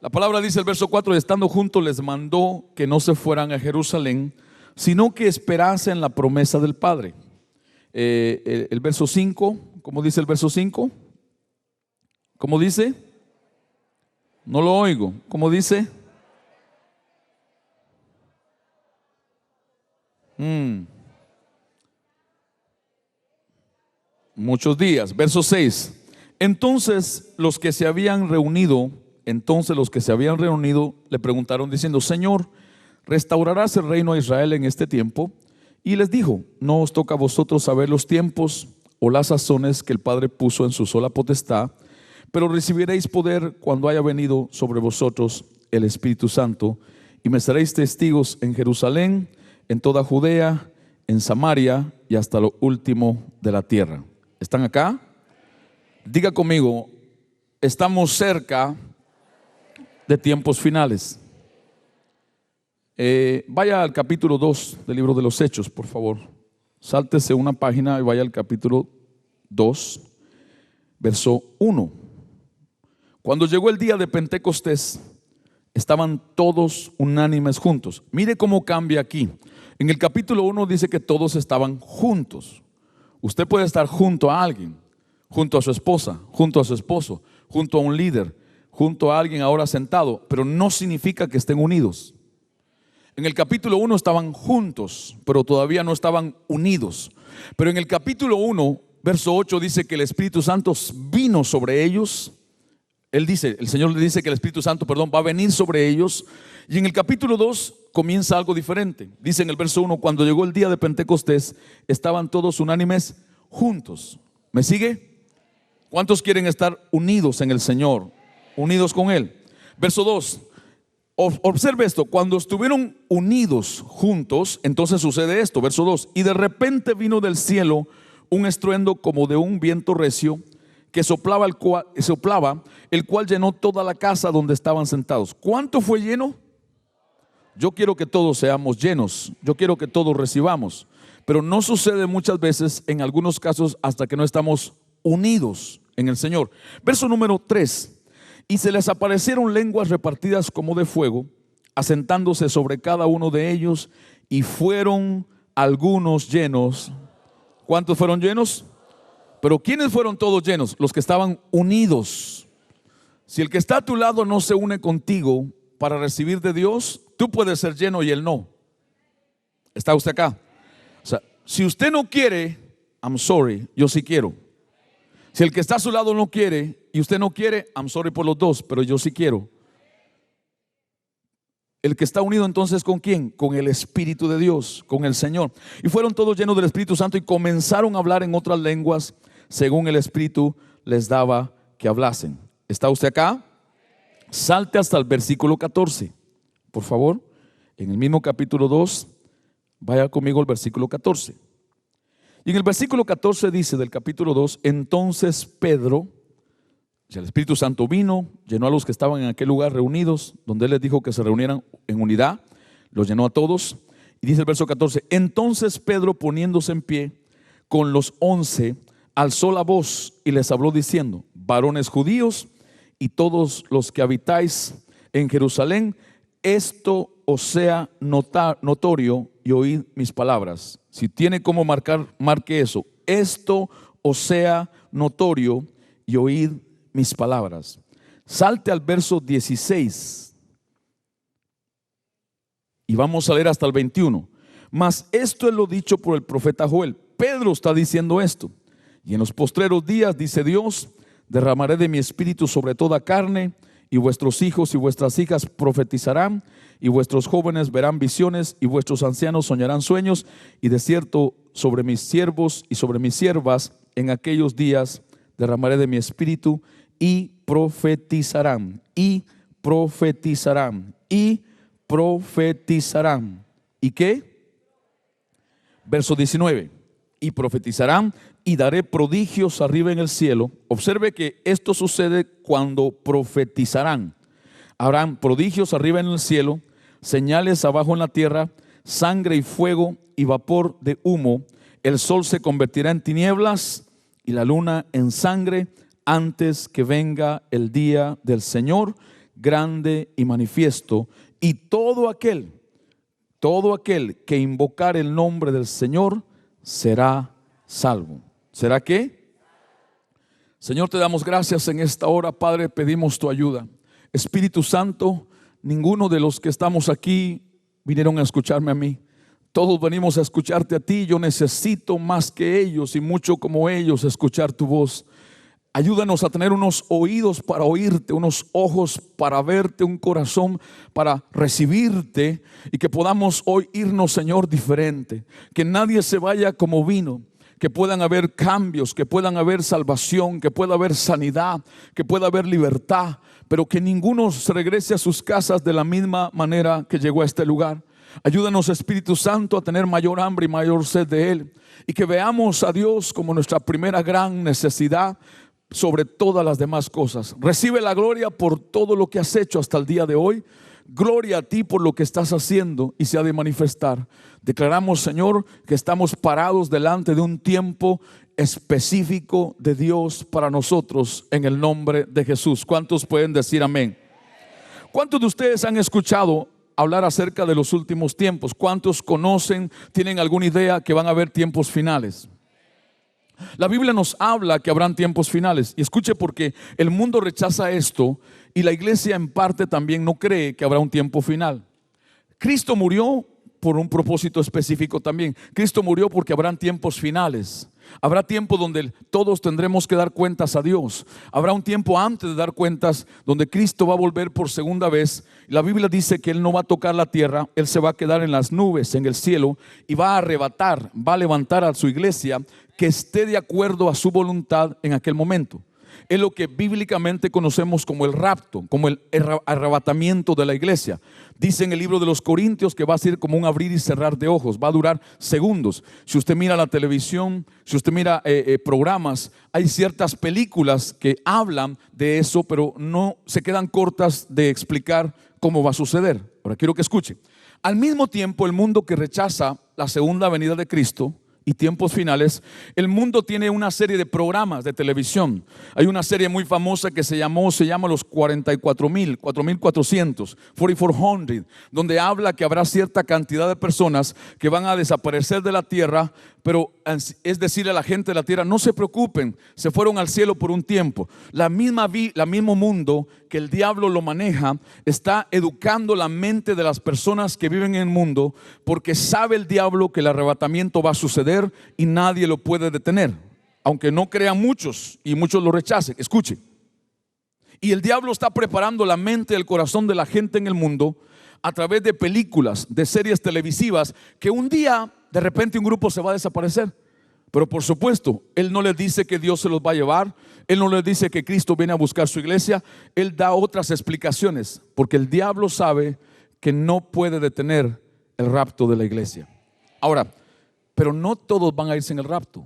La palabra dice el verso 4: estando juntos les mandó que no se fueran a Jerusalén, sino que esperasen la promesa del Padre. El verso 5, ¿cómo dice el verso 5? ¿Cómo dice? No lo oigo. ¿Cómo dice? Muchos días. Verso 6. Entonces los que se habían reunido le preguntaron diciendo: Señor, ¿restaurarás el reino a Israel en este tiempo? Y les dijo: no os toca a vosotros saber los tiempos o las sazones que el Padre puso en su sola potestad, pero recibiréis poder cuando haya venido sobre vosotros el Espíritu Santo, y me seréis testigos en Jerusalén, en toda Judea, en Samaria y hasta lo último de la tierra. ¿Están acá? Diga conmigo: estamos cerca de tiempos finales. Vaya al capítulo 2 del libro de los Hechos, por favor. Sáltese una página y vaya al capítulo 2, verso 1. Cuando llegó el día de Pentecostés, estaban todos unánimes juntos. Mire cómo cambia aquí. En el capítulo 1 dice que todos estaban juntos. Usted puede estar junto a alguien, junto a su esposa, junto a su esposo, junto a un líder, junto a alguien ahora sentado, pero no significa que estén unidos. En el capítulo 1 estaban juntos, pero todavía no estaban unidos. Pero en el capítulo 1, verso 8 dice que el Espíritu Santo vino sobre ellos. El Señor le dice que el Espíritu Santo, va a venir sobre ellos. Y en el capítulo 2 comienza algo diferente. Dice en el verso 1: cuando llegó el día de Pentecostés, estaban todos unánimes juntos. ¿Me sigue? ¿Cuántos quieren estar unidos en el Señor? Unidos con Él. Verso 2. Observe esto: cuando estuvieron unidos juntos, entonces sucede esto. Verso 2: y de repente vino del cielo un estruendo como de un viento recio que soplaba, el cual llenó toda la casa donde estaban sentados. ¿Cuánto fue lleno? Yo quiero que todos seamos llenos. Yo quiero que todos recibamos. Pero no sucede muchas veces, en algunos casos, hasta que no estamos unidos en el Señor. Verso número 3: y se les aparecieron lenguas repartidas como de fuego, asentándose sobre cada uno de ellos, y fueron algunos llenos. ¿Cuántos fueron llenos? Pero ¿quiénes fueron todos llenos? Los que estaban unidos. Si el que está a tu lado no se une contigo para recibir de Dios, tú puedes ser lleno y él no. ¿Está usted acá? O sea, si usted no quiere, I'm sorry, yo sí quiero. Si el que está a su lado no quiere y usted no quiere, I'm sorry por los dos, pero yo sí quiero. El que está unido entonces, ¿con quién? Con el Espíritu de Dios, con el Señor. Y fueron todos llenos del Espíritu Santo y comenzaron a hablar en otras lenguas según el Espíritu les daba que hablasen. ¿Está usted acá? Salte hasta el versículo 14, por favor. En el mismo capítulo 2, vaya conmigo al versículo 14. Y en el versículo 14 dice del capítulo 2: entonces Pedro, el Espíritu Santo vino, llenó a los que estaban en aquel lugar reunidos, donde él les dijo que se reunieran en unidad, los llenó a todos. Y dice el verso 14: entonces Pedro, poniéndose en pie con los 11, alzó la voz y les habló diciendo: varones judíos y todos los que habitáis en Jerusalén, esto os sea notorio y oíd mis palabras. Si tiene como marcar, marque eso: esto os sea notorio y oíd mis palabras. Salte al verso 16 y vamos a leer hasta el 21. Mas esto es lo dicho por el profeta Joel. Pedro está diciendo esto: y en los postreros días, dice Dios, derramaré de mi espíritu sobre toda carne, y vuestros hijos y vuestras hijas profetizarán, y vuestros jóvenes verán visiones, y vuestros ancianos soñarán sueños, y de cierto sobre mis siervos y sobre mis siervas en aquellos días derramaré de mi espíritu, y profetizarán, y profetizarán, y profetizarán. ¿Y qué? Verso 19: y profetizarán, y daré prodigios arriba en el cielo. Observe que esto sucede cuando profetizarán. Habrán prodigios arriba en el cielo, señales abajo en la tierra, sangre y fuego y vapor de humo. El sol se convertirá en tinieblas y la luna en sangre antes que venga el día del Señor grande y manifiesto, y todo aquel que invocar el nombre del Señor será salvo. ¿Será qué? Señor, te damos gracias en esta hora, Padre, pedimos tu ayuda. Espíritu Santo, ninguno de los que estamos aquí vinieron a escucharme a mí. Todos venimos a escucharte a ti. Yo necesito más que ellos y mucho como ellos escuchar tu voz. Ayúdanos a tener unos oídos para oírte, unos ojos para verte, un corazón para recibirte, y que podamos hoy irnos, Señor, diferente. Que nadie se vaya como vino. Que puedan haber cambios, que puedan haber salvación, que pueda haber sanidad, que pueda haber libertad, pero que ninguno se regrese a sus casas de la misma manera que llegó a este lugar. Ayúdanos, Espíritu Santo, a tener mayor hambre y mayor sed de Él, y que veamos a Dios como nuestra primera gran necesidad sobre todas las demás cosas. Recibe la gloria por todo lo que has hecho hasta el día de hoy. Gloria a ti por lo que estás haciendo y se ha de manifestar. Declaramos, Señor, que estamos parados delante de un tiempo específico de Dios para nosotros, en el nombre de Jesús. ¿Cuántos pueden decir amén? ¿Cuántos de ustedes han escuchado hablar acerca de los últimos tiempos? ¿Cuántos conocen, tienen alguna idea que van a haber tiempos finales? La Biblia nos habla que habrán tiempos finales. Y escuche, porque el mundo rechaza esto, y la iglesia en parte también no cree que habrá un tiempo final. Cristo murió por un propósito específico también. Cristo murió porque habrán tiempos finales. Habrá tiempo donde todos tendremos que dar cuentas a Dios. Habrá un tiempo antes de dar cuentas donde Cristo va a volver por segunda vez. La Biblia dice que Él no va a tocar la tierra. Él se va a quedar en las nubes, en el cielo, y va a arrebatar, va a levantar a su iglesia que esté de acuerdo a su voluntad en aquel momento. Es lo que bíblicamente conocemos como el rapto, como el arrebatamiento de la iglesia. Dice en el libro de los Corintios que va a ser como un abrir y cerrar de ojos, va a durar segundos. Si usted mira la televisión, si usted mira programas, hay ciertas películas que hablan de eso, pero no se quedan cortas de explicar cómo va a suceder. Ahora quiero que escuche. Al mismo tiempo, el mundo que rechaza la segunda venida de Cristo y tiempos finales, el mundo tiene una serie de programas de televisión. Hay una serie muy famosa que se llama los 44,400, donde habla que habrá cierta cantidad de personas que van a desaparecer de la tierra, pero es decir a la gente de la tierra: no se preocupen, se fueron al cielo por un tiempo. La mismo mundo que el diablo lo maneja está educando la mente de las personas que viven en el mundo, porque sabe el diablo que el arrebatamiento va a suceder y nadie lo puede detener, aunque no crean muchos y muchos lo rechacen. Escuche. Y el diablo está preparando la mente y el corazón de la gente en el mundo a través de películas, de series televisivas, que un día de repente un grupo se va a desaparecer. Pero por supuesto, Él no les dice que Dios se los va a llevar. Él no les dice que Cristo viene a buscar su iglesia. Él da otras explicaciones, porque el diablo sabe que no puede detener el rapto de la iglesia. Ahora, pero no todos van a irse en el rapto.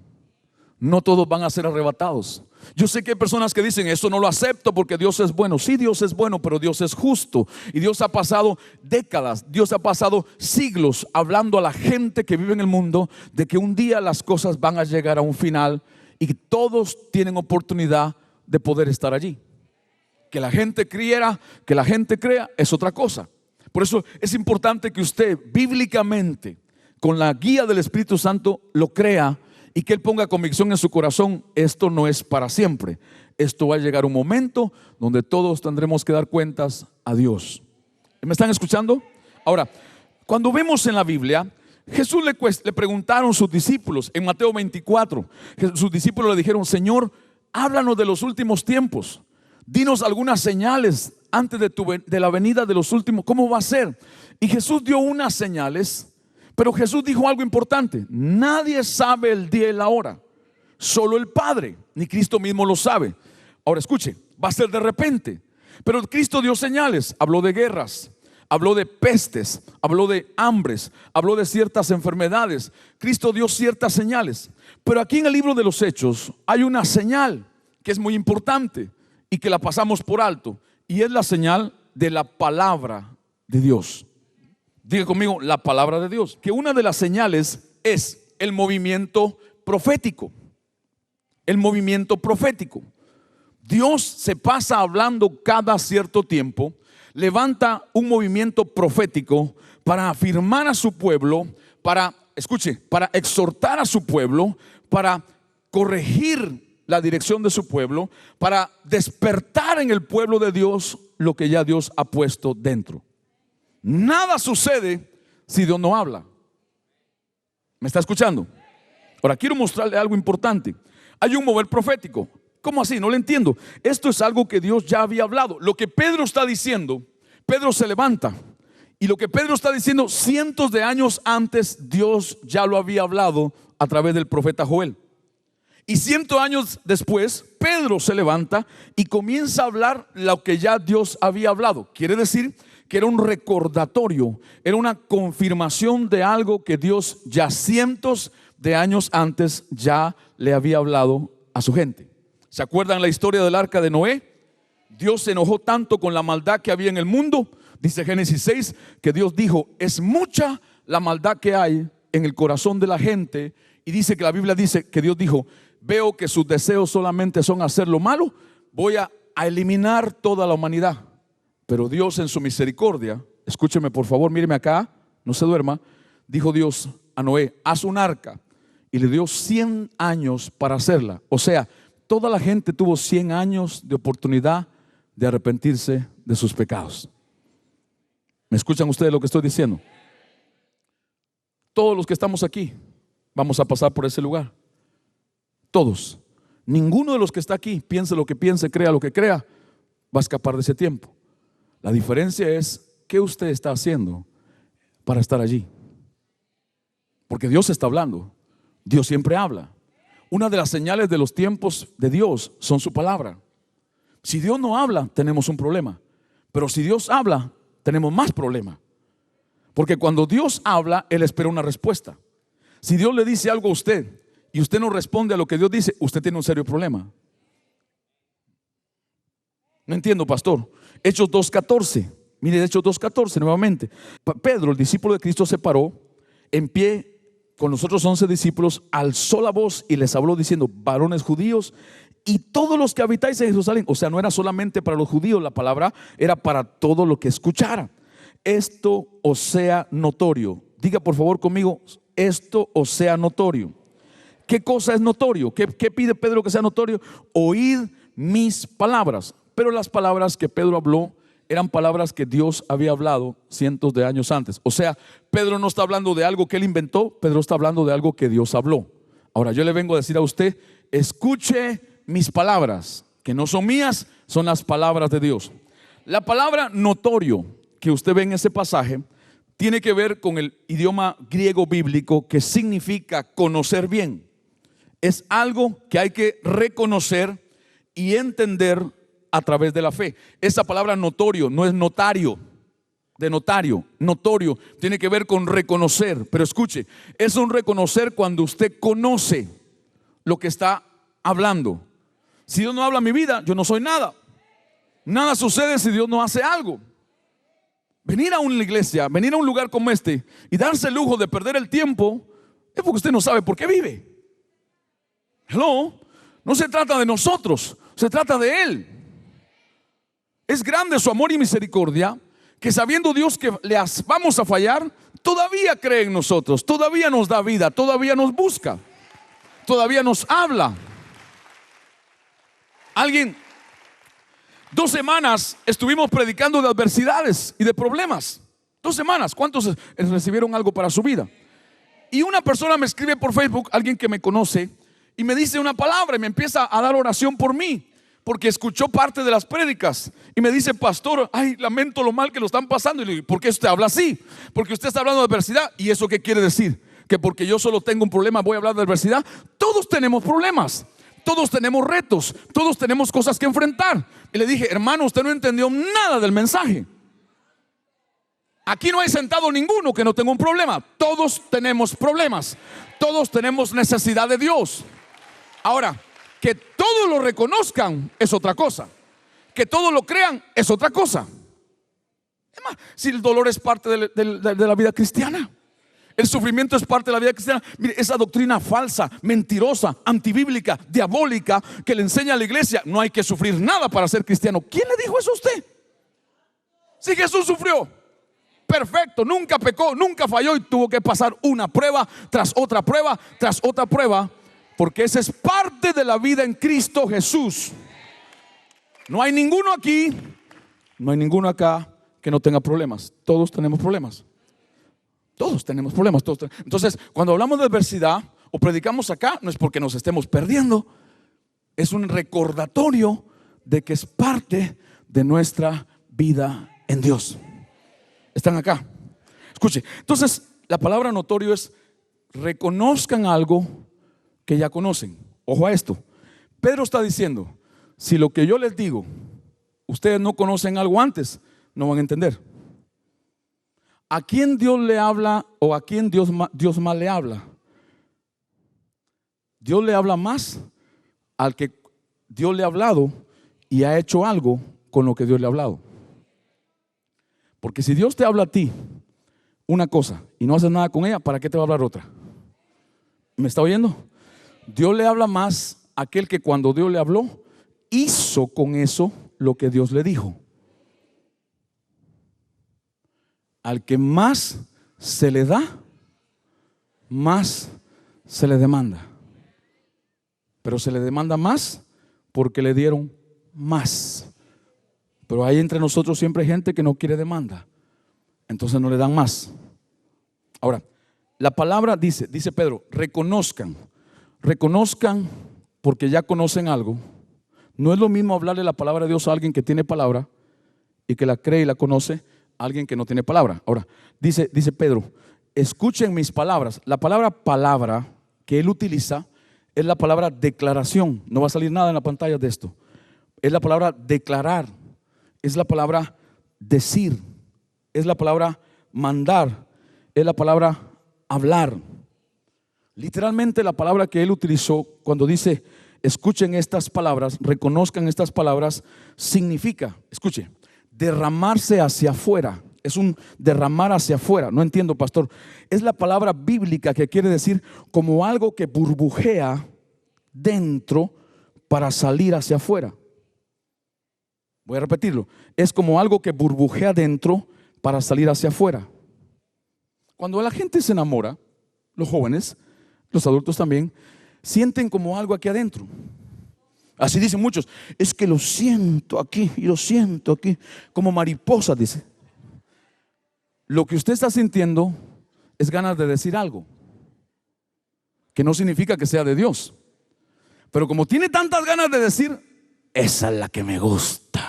No todos van a ser arrebatados. Yo sé que hay personas que dicen: eso no lo acepto porque Dios es bueno. Sí, Dios es bueno, pero Dios es justo. Y Dios ha pasado décadas, Dios ha pasado siglos hablando a la gente que vive en el mundo de que un día las cosas van a llegar a un final y que todos tienen oportunidad de poder estar allí. Que la gente creyera, que la gente crea, es otra cosa. Por eso es importante que usted bíblicamente, con la guía del Espíritu Santo, lo crea, y que Él ponga convicción en su corazón: esto no es para siempre. Esto va a llegar un momento donde todos tendremos que dar cuentas a Dios. ¿Me están escuchando? Ahora, cuando vemos en la Biblia, Jesús le preguntaron sus discípulos en Mateo 24. Sus discípulos le dijeron: Señor, háblanos de los últimos tiempos. Dinos algunas señales antes de la venida de los últimos. ¿Cómo va a ser? Y Jesús dio unas señales. Pero Jesús dijo algo importante: nadie sabe el día y la hora, solo el Padre, ni Cristo mismo lo sabe. Ahora escuche, va a ser de repente. Pero Cristo dio señales, habló de guerras, habló de pestes, habló de hambres, habló de ciertas enfermedades. Cristo dio ciertas señales. Pero aquí en el libro de los Hechos hay una señal que es muy importante y que la pasamos por alto, y es la señal de la palabra de Dios. Diga conmigo: la palabra de Dios. Que una de las señales es el movimiento profético. El movimiento profético. Dios se pasa hablando cada cierto tiempo, levanta un movimiento profético para afirmar a su pueblo, para exhortar a su pueblo, para corregir la dirección de su pueblo, para despertar en el pueblo de Dios lo que ya Dios ha puesto dentro. Nada sucede si Dios no habla. ¿Me está escuchando? Ahora quiero mostrarle algo importante. Hay un mover profético. ¿Cómo así? No lo entiendo. Esto es algo que Dios ya había hablado. Lo que Pedro está diciendo, Pedro se levanta, y lo que Pedro está diciendo cientos de años antes, Dios ya lo había hablado a través del profeta Joel. Y 100 años después, Pedro se levanta y comienza a hablar lo que ya Dios había hablado. Quiere decir que era un recordatorio, era una confirmación de algo que Dios ya cientos de años antes ya le había hablado a su gente. ¿Se acuerdan la historia del arca de Noé? Dios se enojó tanto con la maldad que había en el mundo, dice Génesis 6, que Dios dijo: es mucha la maldad que hay en el corazón de la gente. Y dice que la Biblia dice que Dios dijo: veo que sus deseos solamente son hacer lo malo, voy a eliminar toda la humanidad. Pero Dios en su misericordia, escúcheme por favor, míreme acá, no se duerma, dijo Dios a Noé: haz un arca, y le dio 100 años para hacerla. O sea, toda la gente tuvo 100 años de oportunidad de arrepentirse de sus pecados. ¿Me escuchan ustedes lo que estoy diciendo? Todos los que estamos aquí vamos a pasar por ese lugar. Todos. Ninguno de los que está aquí, piense lo que piense, crea lo que crea, va a escapar de ese tiempo. La diferencia es qué usted está haciendo para estar allí. Porque Dios está hablando. Dios siempre habla. Una de las señales de los tiempos de Dios son su palabra. Si Dios no habla, tenemos un problema. Pero si Dios habla, tenemos más problema. Porque cuando Dios habla, Él espera una respuesta. Si Dios le dice algo a usted y usted no responde a lo que Dios dice, usted tiene un serio problema. No entiendo, pastor. Hechos 2:14. Mire, Hechos 2:14 nuevamente. Pedro, el discípulo de Cristo, se paró en pie con los otros 11 discípulos, alzó la voz y les habló diciendo: varones judíos y todos los que habitáis en Jerusalén. O sea, no era solamente para los judíos, la palabra era para todo lo que escuchara. Esto os sea notorio. Diga por favor conmigo: esto os sea notorio. ¿Qué cosa es notorio? ¿Qué pide Pedro que sea notorio? Oíd mis palabras. Pero las palabras que Pedro habló eran palabras que Dios había hablado cientos de años antes. O sea, Pedro no está hablando de algo que él inventó, Pedro está hablando de algo que Dios habló. Ahora yo le vengo a decir a usted: escuche mis palabras, que no son mías, son las palabras de Dios. La palabra notorio que usted ve en ese pasaje tiene que ver con el idioma griego bíblico, que significa conocer bien. Es algo que hay que reconocer y entender a través de la fe. Esa palabra notorio no es notario, de notario. Notorio tiene que ver con reconocer. Pero escuche, es un reconocer cuando usted conoce lo que está hablando. Si Dios no habla en mi vida, yo no soy nada. Nada sucede si Dios no hace algo. Venir a una iglesia, venir a un lugar como este y darse el lujo de perder el tiempo, es porque usted no sabe por qué vive. Hello. No se trata de nosotros, se trata de Él. Es grande su amor y misericordia, que sabiendo Dios que le vamos a fallar, todavía cree en nosotros, todavía nos da vida, todavía nos busca, todavía nos habla. Alguien, 2 semanas estuvimos predicando de adversidades y de problemas. 2 semanas. ¿Cuántos recibieron algo para su vida? Y una persona me escribe por Facebook, alguien que me conoce, y me dice una palabra y me empieza a dar oración por mí, porque escuchó parte de las prédicas y me dice: pastor, ay, lamento lo mal que lo están pasando. Y le digo: ¿por qué usted habla así? Porque usted está hablando de adversidad. ¿Y eso qué quiere decir? ¿Que porque yo solo tengo un problema voy a hablar de adversidad? Todos tenemos problemas, todos tenemos retos, todos tenemos cosas que enfrentar. Y le dije: hermano, usted no entendió nada del mensaje. Aquí no hay sentado ninguno que no tenga un problema. Todos tenemos problemas, todos tenemos necesidad de Dios. Ahora, que todos lo reconozcan es otra cosa. Que todos lo crean es otra cosa. Es más, si el dolor es parte de la vida cristiana, El sufrimiento es parte de la vida cristiana. Mire, esa doctrina falsa, mentirosa, antibíblica, diabólica que le enseña a la iglesia, no hay que sufrir nada para ser cristiano. ¿Quién le dijo eso a usted? Si Jesús sufrió, perfecto, nunca pecó, nunca falló y tuvo que pasar una prueba tras otra prueba tras otra prueba, porque esa es parte de la vida en Cristo Jesús. No hay ninguno aquí, no hay ninguno acá que no tenga problemas. Todos tenemos problemas. Todos tenemos problemas. Entonces, cuando hablamos de adversidad o predicamos acá, no es porque nos estemos perdiendo, es un recordatorio de que es parte de nuestra vida en Dios. Están acá. Escuche, entonces la palabra notorio es reconozcan algo que ya conocen. Ojo a esto. Pedro está diciendo, si lo que yo les digo, ustedes no conocen algo antes, no van a entender. ¿A quién Dios le habla o a quién Dios más le habla? Dios le habla más al que Dios le ha hablado y ha hecho algo con lo que Dios le ha hablado. Porque si Dios te habla a ti una cosa y no haces nada con ella, ¿para qué te va a hablar otra? ¿Me está oyendo? Dios le habla más a aquel que cuando Dios le habló, hizo con eso lo que Dios le dijo. Al que más se le da, más se le demanda. Pero se le demanda más porque le dieron más. Pero hay entre nosotros siempre gente que no quiere demanda, entonces no le dan más. Ahora, la palabra dice Pedro, reconozcan porque ya conocen algo. No es lo mismo hablarle la palabra de Dios a alguien que tiene palabra y que la cree y la conoce, a alguien que no tiene palabra. Ahora, dice Pedro, escuchen mis palabras. La palabra que él utiliza es la palabra declaración. No va a salir nada en la pantalla de esto. Es la palabra declarar. Es la palabra decir, es la palabra mandar, es la palabra hablar. Literalmente la palabra que él utilizó cuando dice escuchen estas palabras, reconozcan estas palabras, significa, escuche, derramarse hacia afuera. Es un derramar hacia afuera. No entiendo, pastor. Es la palabra bíblica que quiere decir como algo que burbujea dentro para salir hacia afuera. Voy a repetirlo. Es como algo que burbujea dentro para salir hacia afuera. Cuando la gente se enamora, los jóvenes, los adultos también, sienten como algo aquí adentro. Así dicen muchos, es que lo siento aquí y lo siento aquí, como mariposa, dice. Lo que usted está sintiendo es ganas de decir algo, que no significa que sea de Dios. Pero como tiene tantas ganas de decir, esa es la que me gusta.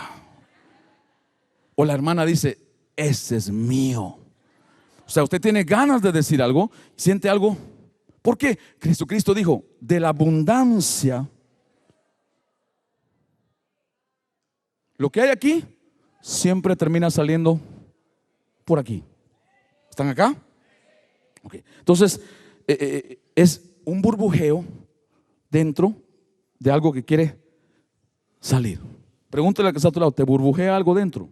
O la hermana dice, ese es mío. O sea, usted tiene ganas de decir algo, siente algo. ¿Por qué? Jesucristo dijo, de la abundancia, lo que hay aquí siempre termina saliendo por aquí. ¿Están acá? Okay. Entonces, es un burbujeo dentro de algo que quiere salir. Pregúntale al que está a tu lado, ¿te burbujea algo dentro?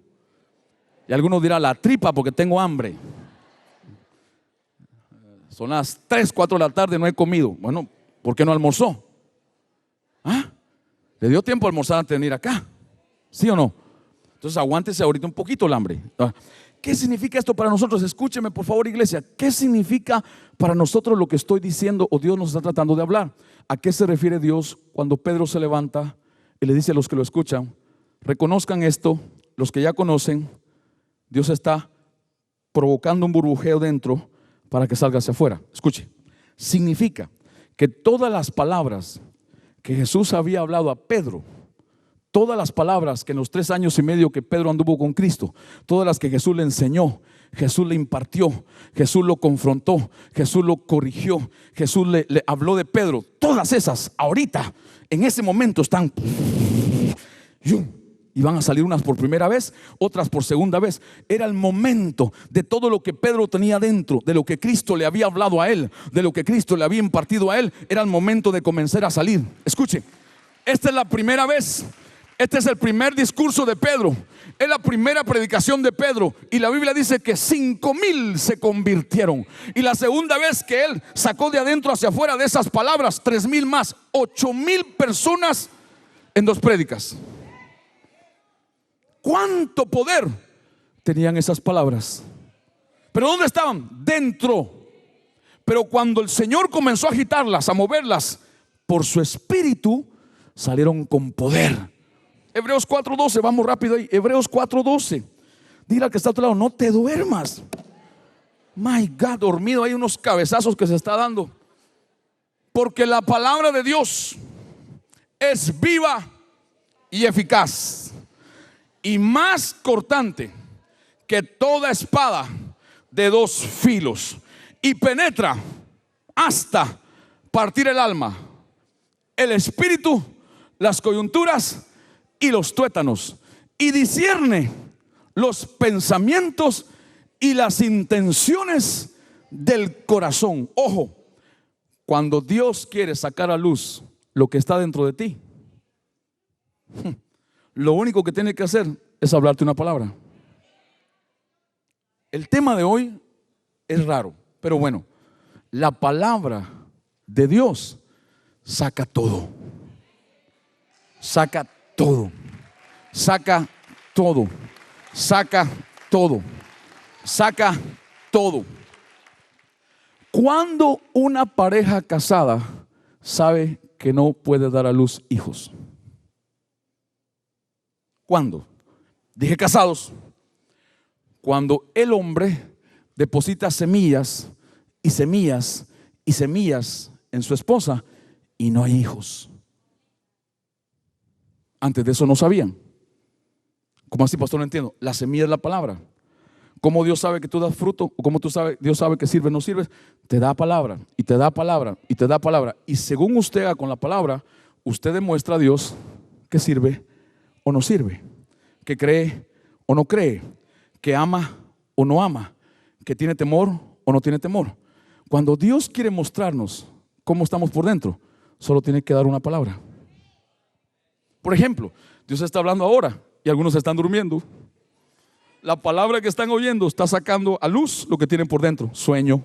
Y algunos dirán, la tripa porque tengo hambre. Son las 3, 4 de la tarde, no he comido. Bueno, ¿por qué no almorzó? ¿Ah? ¿Le dio tiempo a almorzar antes de venir acá? ¿Sí o no? Entonces aguántese ahorita un poquito el hambre. ¿Qué significa esto para nosotros? Escúcheme por favor, iglesia. ¿Qué significa para nosotros lo que estoy diciendo o Dios nos está tratando de hablar? ¿A qué se refiere Dios cuando Pedro se levanta y le dice a los que lo escuchan, reconozcan esto, los que ya conocen? Dios está provocando un burbujeo dentro para que salga hacia afuera. Escuche, significa que todas las palabras que Jesús había hablado a Pedro, todas las palabras que en los 3 años y medio que Pedro anduvo con Cristo, todas las que Jesús le enseñó, Jesús le impartió, Jesús lo confrontó, Jesús lo corrigió, Jesús le habló de Pedro, todas esas ahorita, en ese momento están y van a salir unas por primera vez, otras por segunda vez. Era el momento de todo lo que Pedro tenía dentro, de lo que Cristo le había hablado a él, de lo que Cristo le había impartido a él. Era el momento de comenzar a salir. Escuche, esta es la primera vez. Este es el primer discurso de Pedro. Es la primera predicación de Pedro y la Biblia dice que 5,000 se convirtieron. Y la segunda vez que él sacó de adentro hacia afuera de esas palabras, 3,000 más, 8,000 personas en 2 prédicas. ¿Cuánto poder tenían esas palabras? ¿Pero dónde estaban? Dentro. Pero cuando el Señor comenzó a agitarlas, a moverlas por su espíritu, salieron con poder. Hebreos 4:12, vamos rápido ahí. Hebreos 4:12. Dile al que está a tu lado, no te duermas. My God, dormido, hay unos cabezazos que se está dando. Porque la palabra de Dios es viva y eficaz y más cortante que toda espada de 2 filos, y penetra hasta partir el alma, el espíritu, las coyunturas y los tuétanos, y discierne los pensamientos y las intenciones del corazón. Ojo, cuando Dios quiere sacar a luz lo que está dentro de ti, lo único que tiene que hacer es hablarte una palabra. El tema de hoy es raro, pero bueno, la palabra de Dios saca todo. Saca todo. Saca todo. Saca todo. Saca todo. Cuando una pareja casada sabe que no puede dar a luz hijos? ¿Cuándo? Dije casados. Cuando el hombre deposita semillas y semillas y semillas en su esposa y no hay hijos. Antes de eso no sabían. ¿Cómo así, pastor? No entiendo. La semilla es la palabra. ¿Cómo Dios sabe que tú das fruto? ¿O cómo Dios sabe que sirve o no sirve? Te da palabra y te da palabra y te da palabra. Y según usted haga con la palabra, usted demuestra a Dios que sirve o no sirve, que cree o no cree, que ama o no ama, que tiene temor o no tiene temor. Cuando Dios quiere mostrarnos cómo estamos por dentro, solo tiene que dar una palabra. Por ejemplo, Dios está hablando ahora y algunos están durmiendo. La palabra que están oyendo está sacando a luz lo que tienen por dentro. Sueño.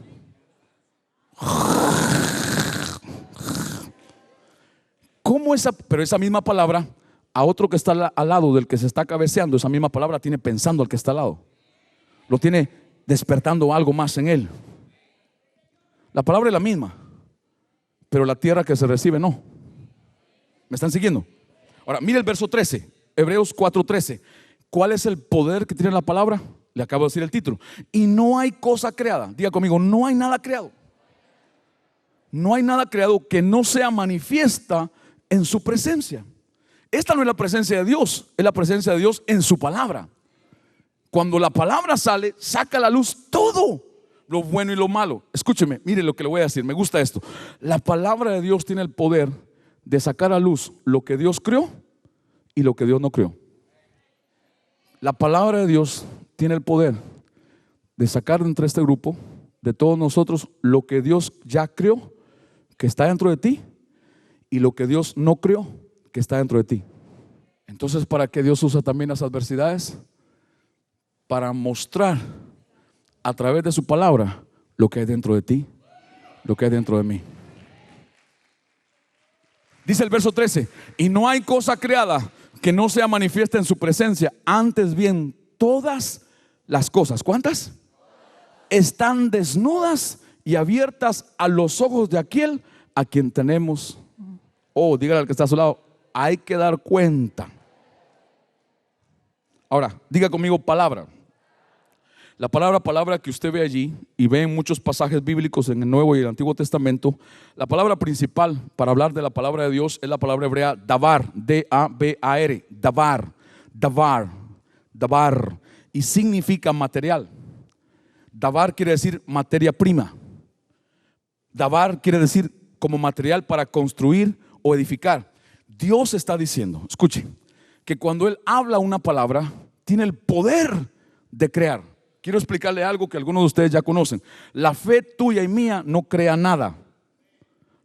Pero esa misma palabra, a otro que está al lado del que se está cabeceando, esa misma palabra tiene pensando al que está al lado. Lo tiene despertando algo más en él. La palabra es la misma, pero la tierra que se recibe no. ¿Me están siguiendo? Ahora, mire el verso 13, Hebreos 4:13. ¿Cuál es el poder que tiene la palabra? Le acabo de decir el título. Y no hay cosa creada. Diga conmigo, no hay nada creado. No hay nada creado que no sea manifiesta en su presencia. Esta no es la presencia de Dios, es la presencia de Dios en su palabra. Cuando la palabra sale, saca a la luz todo, lo bueno y lo malo. Escúcheme, mire lo que le voy a decir, me gusta esto. La palabra de Dios tiene el poder de sacar a luz lo que Dios creó y lo que Dios no creó. La palabra de Dios tiene el poder de sacar de entre este grupo, de todos nosotros, lo que Dios ya creó, que está dentro de ti, y lo que Dios no creó, que está dentro de ti. Entonces, ¿para qué Dios usa también las adversidades? Para mostrar a través de su palabra lo que hay dentro de ti, lo que hay dentro de mí. Dice el verso 13, y no hay cosa creada que no sea manifiesta en su presencia. Antes bien, todas las cosas, ¿cuántas? Están desnudas y abiertas a los ojos de aquel a quien tenemos. Oh, dígale al que está a su lado, hay que dar cuenta. Ahora, diga conmigo palabra. La palabra que usted ve allí y ve en muchos pasajes bíblicos en el Nuevo y el Antiguo Testamento, la palabra principal para hablar de la palabra de Dios es la palabra hebrea davar, D-A-B-A-R, davar, davar, davar, y significa material. Davar quiere decir materia prima. Davar quiere decir como material para construir o edificar. Dios está diciendo, escuche, que cuando Él habla una palabra, tiene el poder de crear. Quiero explicarle algo que algunos de ustedes ya conocen. La fe tuya y mía no crea nada.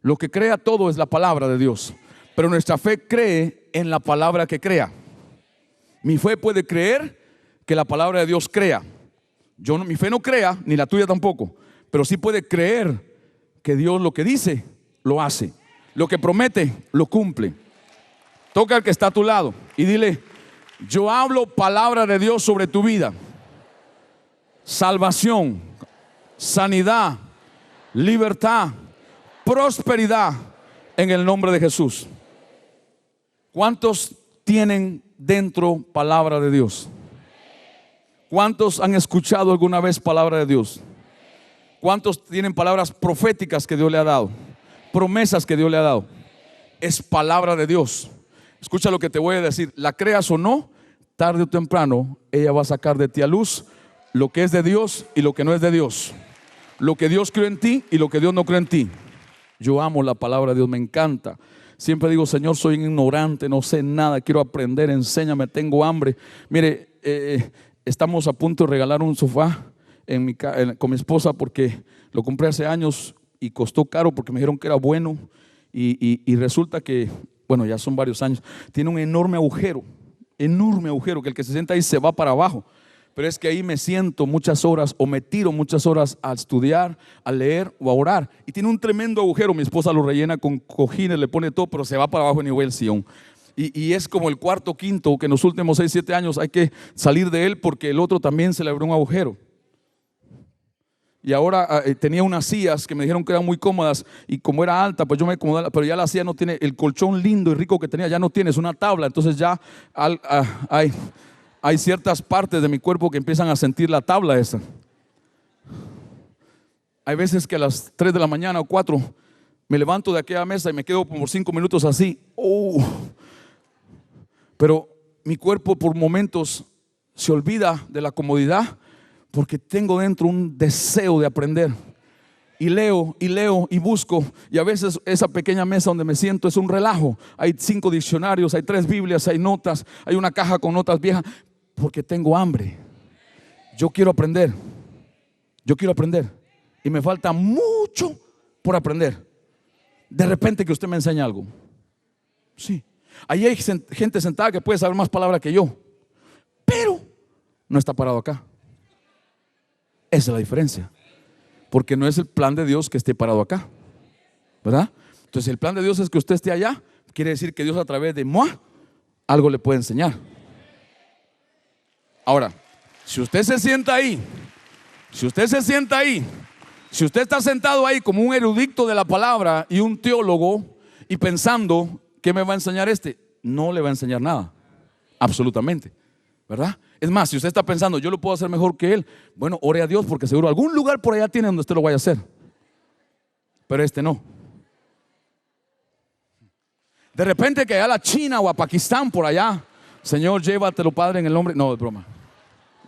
Lo que crea todo es la palabra de Dios. Pero nuestra fe cree en la palabra que crea. Mi fe puede creer que la palabra de Dios crea. Mi fe no crea, ni la tuya tampoco, pero sí puede creer que Dios lo que dice, lo hace. Lo que promete, lo cumple. Toca al que está a tu lado y dile: yo hablo palabra de Dios sobre tu vida. Salvación, sanidad, libertad, prosperidad en el nombre de Jesús. ¿Cuántos tienen dentro palabra de Dios? ¿Cuántos han escuchado alguna vez palabra de Dios? ¿Cuántos tienen palabras proféticas que Dios le ha dado? Promesas que Dios le ha dado. Es palabra de Dios. Escucha lo que te voy a decir. La creas o no, tarde o temprano ella va a sacar de ti a luz lo que es de Dios y lo que no es de Dios. Lo que Dios cree en ti y lo que Dios no cree en ti. Yo amo la palabra de Dios, me encanta. Siempre digo: Señor, soy ignorante, no sé nada, quiero aprender, enséñame, tengo hambre. Mire, estamos a punto de regalar un sofá con mi esposa, porque lo compré hace años y costó caro porque me dijeron que era bueno. Y resulta que, bueno, ya son varios años, tiene un enorme agujero, que el que se sienta ahí se va para abajo. Pero es que ahí me siento muchas horas o me tiro muchas horas a estudiar, a leer o a orar. Y tiene un tremendo agujero. Mi esposa lo rellena con cojines, le pone todo, pero se va para abajo en nivel Sion. Y es como el cuarto, quinto, que en los últimos 6, 7 años hay que salir de él porque el otro también se le abrió un agujero. Y ahora tenía unas sillas que me dijeron que eran muy cómodas, y como era alta, pues yo me acomodaba, pero ya la silla no tiene el colchón lindo y rico que tenía, ya no tiene, es una tabla. Entonces ya hay ciertas partes de mi cuerpo que empiezan a sentir la tabla esa. Hay veces que a las 3 de la mañana o 4 me levanto de aquella mesa y me quedo por 5 minutos así. Pero mi cuerpo por momentos se olvida de la comodidad, porque tengo dentro un deseo de aprender. Y leo y busco, y a veces esa pequeña mesa donde me siento es un relajo. Hay 5 diccionarios, hay 3 Biblias, hay notas, hay una caja con notas viejas, porque tengo hambre. Yo quiero aprender y me falta mucho por aprender. De repente que usted me enseña algo. Sí, ahí hay gente sentada que puede saber más palabra que yo, pero no está parado acá. Esa es la diferencia. Porque no es el plan de Dios que esté parado acá, ¿verdad? Entonces el plan de Dios es que usted esté allá. Quiere decir que Dios a través de moi algo le puede enseñar. Ahora, si usted se sienta ahí, si usted está sentado ahí como un erudito de la palabra y un teólogo, y pensando: ¿qué me va a enseñar este? No le va a enseñar nada, absolutamente, ¿verdad? Es más, si usted está pensando: yo lo puedo hacer mejor que él, bueno, ore a Dios, porque seguro algún lugar por allá tiene donde usted lo vaya a hacer. Pero este no. De repente que a la China o a Pakistán por allá: Señor, llévatelo, Padre, en el nombre. No, es broma.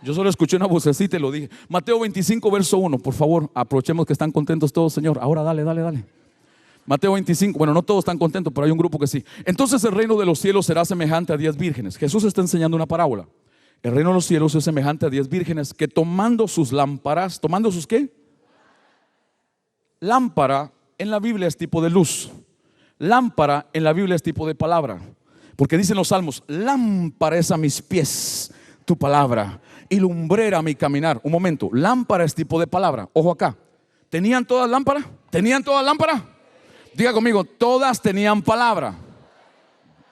Yo solo escuché una vocecita y lo dije. Mateo 25, verso 1, por favor, aprovechemos que están contentos todos, Señor. Ahora dale. Mateo 25, bueno, no todos están contentos, pero hay un grupo que sí. Entonces el reino de los cielos será semejante a 10 vírgenes. Jesús está enseñando una parábola. El reino de los cielos es semejante a 10 vírgenes que tomando sus lámparas, ¿tomando sus qué? Lámpara en la Biblia es tipo de luz. Lámpara en la Biblia es tipo de palabra. Porque dicen los salmos: lámpara es a mis pies tu palabra y lumbrera a mi caminar. Un momento, lámpara es tipo de palabra. Ojo acá. ¿Tenían todas lámpara? ¿Tenían todas lámpara? Diga conmigo: todas tenían palabra.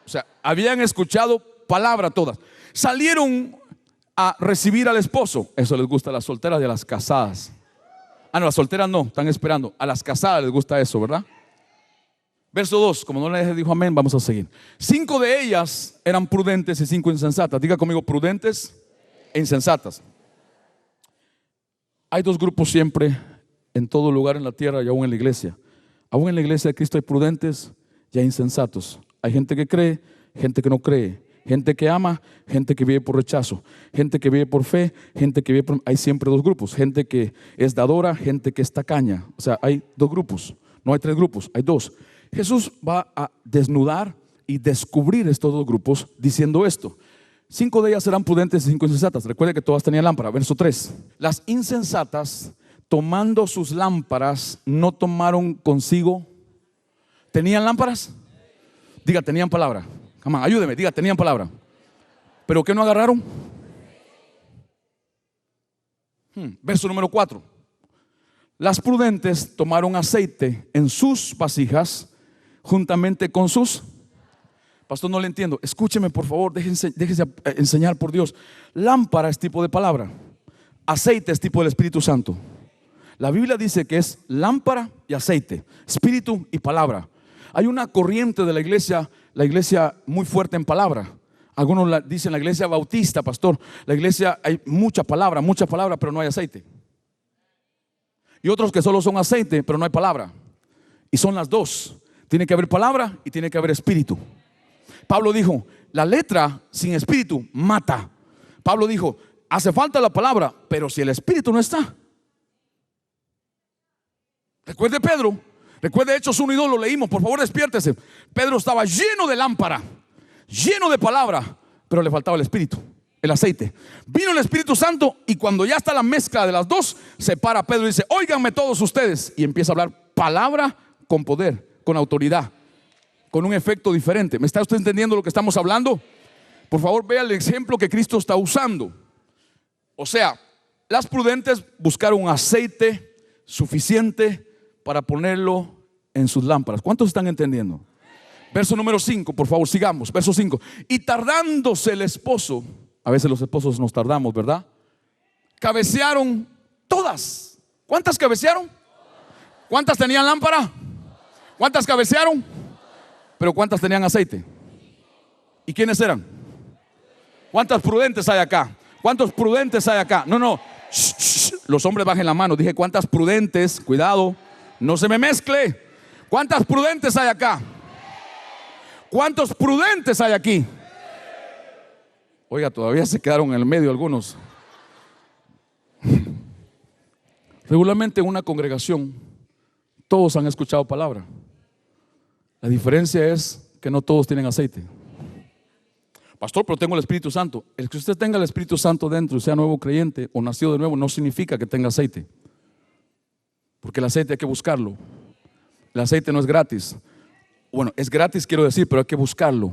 O sea, habían escuchado palabra todas. Salieron a recibir al esposo. Eso les gusta a las solteras y a las casadas. No, las solteras no, están esperando. A las casadas les gusta eso, ¿verdad? Verso 2, como no le dijo amén, vamos a seguir. 5 de ellas eran prudentes y 5 insensatas. Diga conmigo: prudentes e insensatas. Hay 2 grupos siempre, en todo lugar en la tierra y aún en la iglesia. Aún en la iglesia de Cristo hay prudentes y hay insensatos. Hay gente que cree, gente que no cree. Gente que ama, gente que vive por rechazo. Gente que vive por fe, gente que vive por... Hay siempre 2 grupos. Gente que es dadora, gente que es tacaña. O sea, hay 2 grupos. No hay 3 grupos, hay 2. Jesús va a desnudar y descubrir estos 2 grupos diciendo esto: 5 de ellas eran prudentes y 5 insensatas. Recuerde que todas tenían lámpara. Verso 3. Las insensatas, tomando sus lámparas, no tomaron consigo. ¿Tenían lámparas? Diga: tenían palabra. Come on, ayúdeme, diga: tenían palabra. ¿Pero qué no agarraron? Verso número 4. Las prudentes tomaron aceite en sus vasijas juntamente con sus. Pastor, no le entiendo. Escúcheme, por favor, déjese enseñar por Dios. Lámpara es tipo de palabra. Aceite es tipo del Espíritu Santo. La Biblia dice que es lámpara y aceite, espíritu y palabra. Hay una corriente de la iglesia muy fuerte en palabra. Algunos dicen la iglesia bautista, pastor. La iglesia hay mucha palabra, pero no hay aceite. Y otros que solo son aceite, pero no hay palabra. Y son las dos. Tiene que haber palabra y tiene que haber espíritu. Pablo dijo, la letra sin espíritu mata. Pablo dijo, hace falta la palabra, pero si el espíritu no está. Recuerde Pedro, recuerde Hechos 1 y 2, lo leímos, por favor despiértese. Pedro estaba lleno de lámpara, lleno de palabra, pero le faltaba el espíritu, el aceite. Vino el Espíritu Santo y cuando ya está la mezcla de las dos, se para Pedro y dice, óiganme todos ustedes. Y empieza a hablar palabra con poder, con autoridad, con un efecto diferente. ¿Me está usted entendiendo lo que estamos hablando? Por favor, vea el ejemplo que Cristo está usando. O sea, las prudentes buscaron un aceite suficiente para ponerlo en sus lámparas. ¿Cuántos están entendiendo? Verso número 5, por favor, sigamos. Verso 5. Y tardándose el esposo, a veces los esposos nos tardamos, ¿verdad? Cabecearon todas. ¿Cuántas cabecearon? ¿Cuántas tenían lámpara? ¿Cuántas cabecearon? Pero ¿cuántas tenían aceite? ¿Y quiénes eran? ¿Cuántas prudentes hay acá? ¿Cuántos prudentes hay acá? No. Los hombres bajen la mano. Dije, ¿cuántas prudentes? Cuidado, no se me mezcle. ¿Cuántas prudentes hay acá? ¿Cuántos prudentes hay aquí? Oiga, todavía se quedaron en el medio algunos. Regularmente en una congregación todos han escuchado palabra. La diferencia es que no todos tienen aceite. Pastor, pero tengo el Espíritu Santo. El que usted tenga el Espíritu Santo dentro y sea nuevo creyente o nacido de nuevo no significa que tenga aceite. Porque el aceite hay que buscarlo. El aceite no es gratis. Bueno, es gratis quiero decir, pero hay que buscarlo.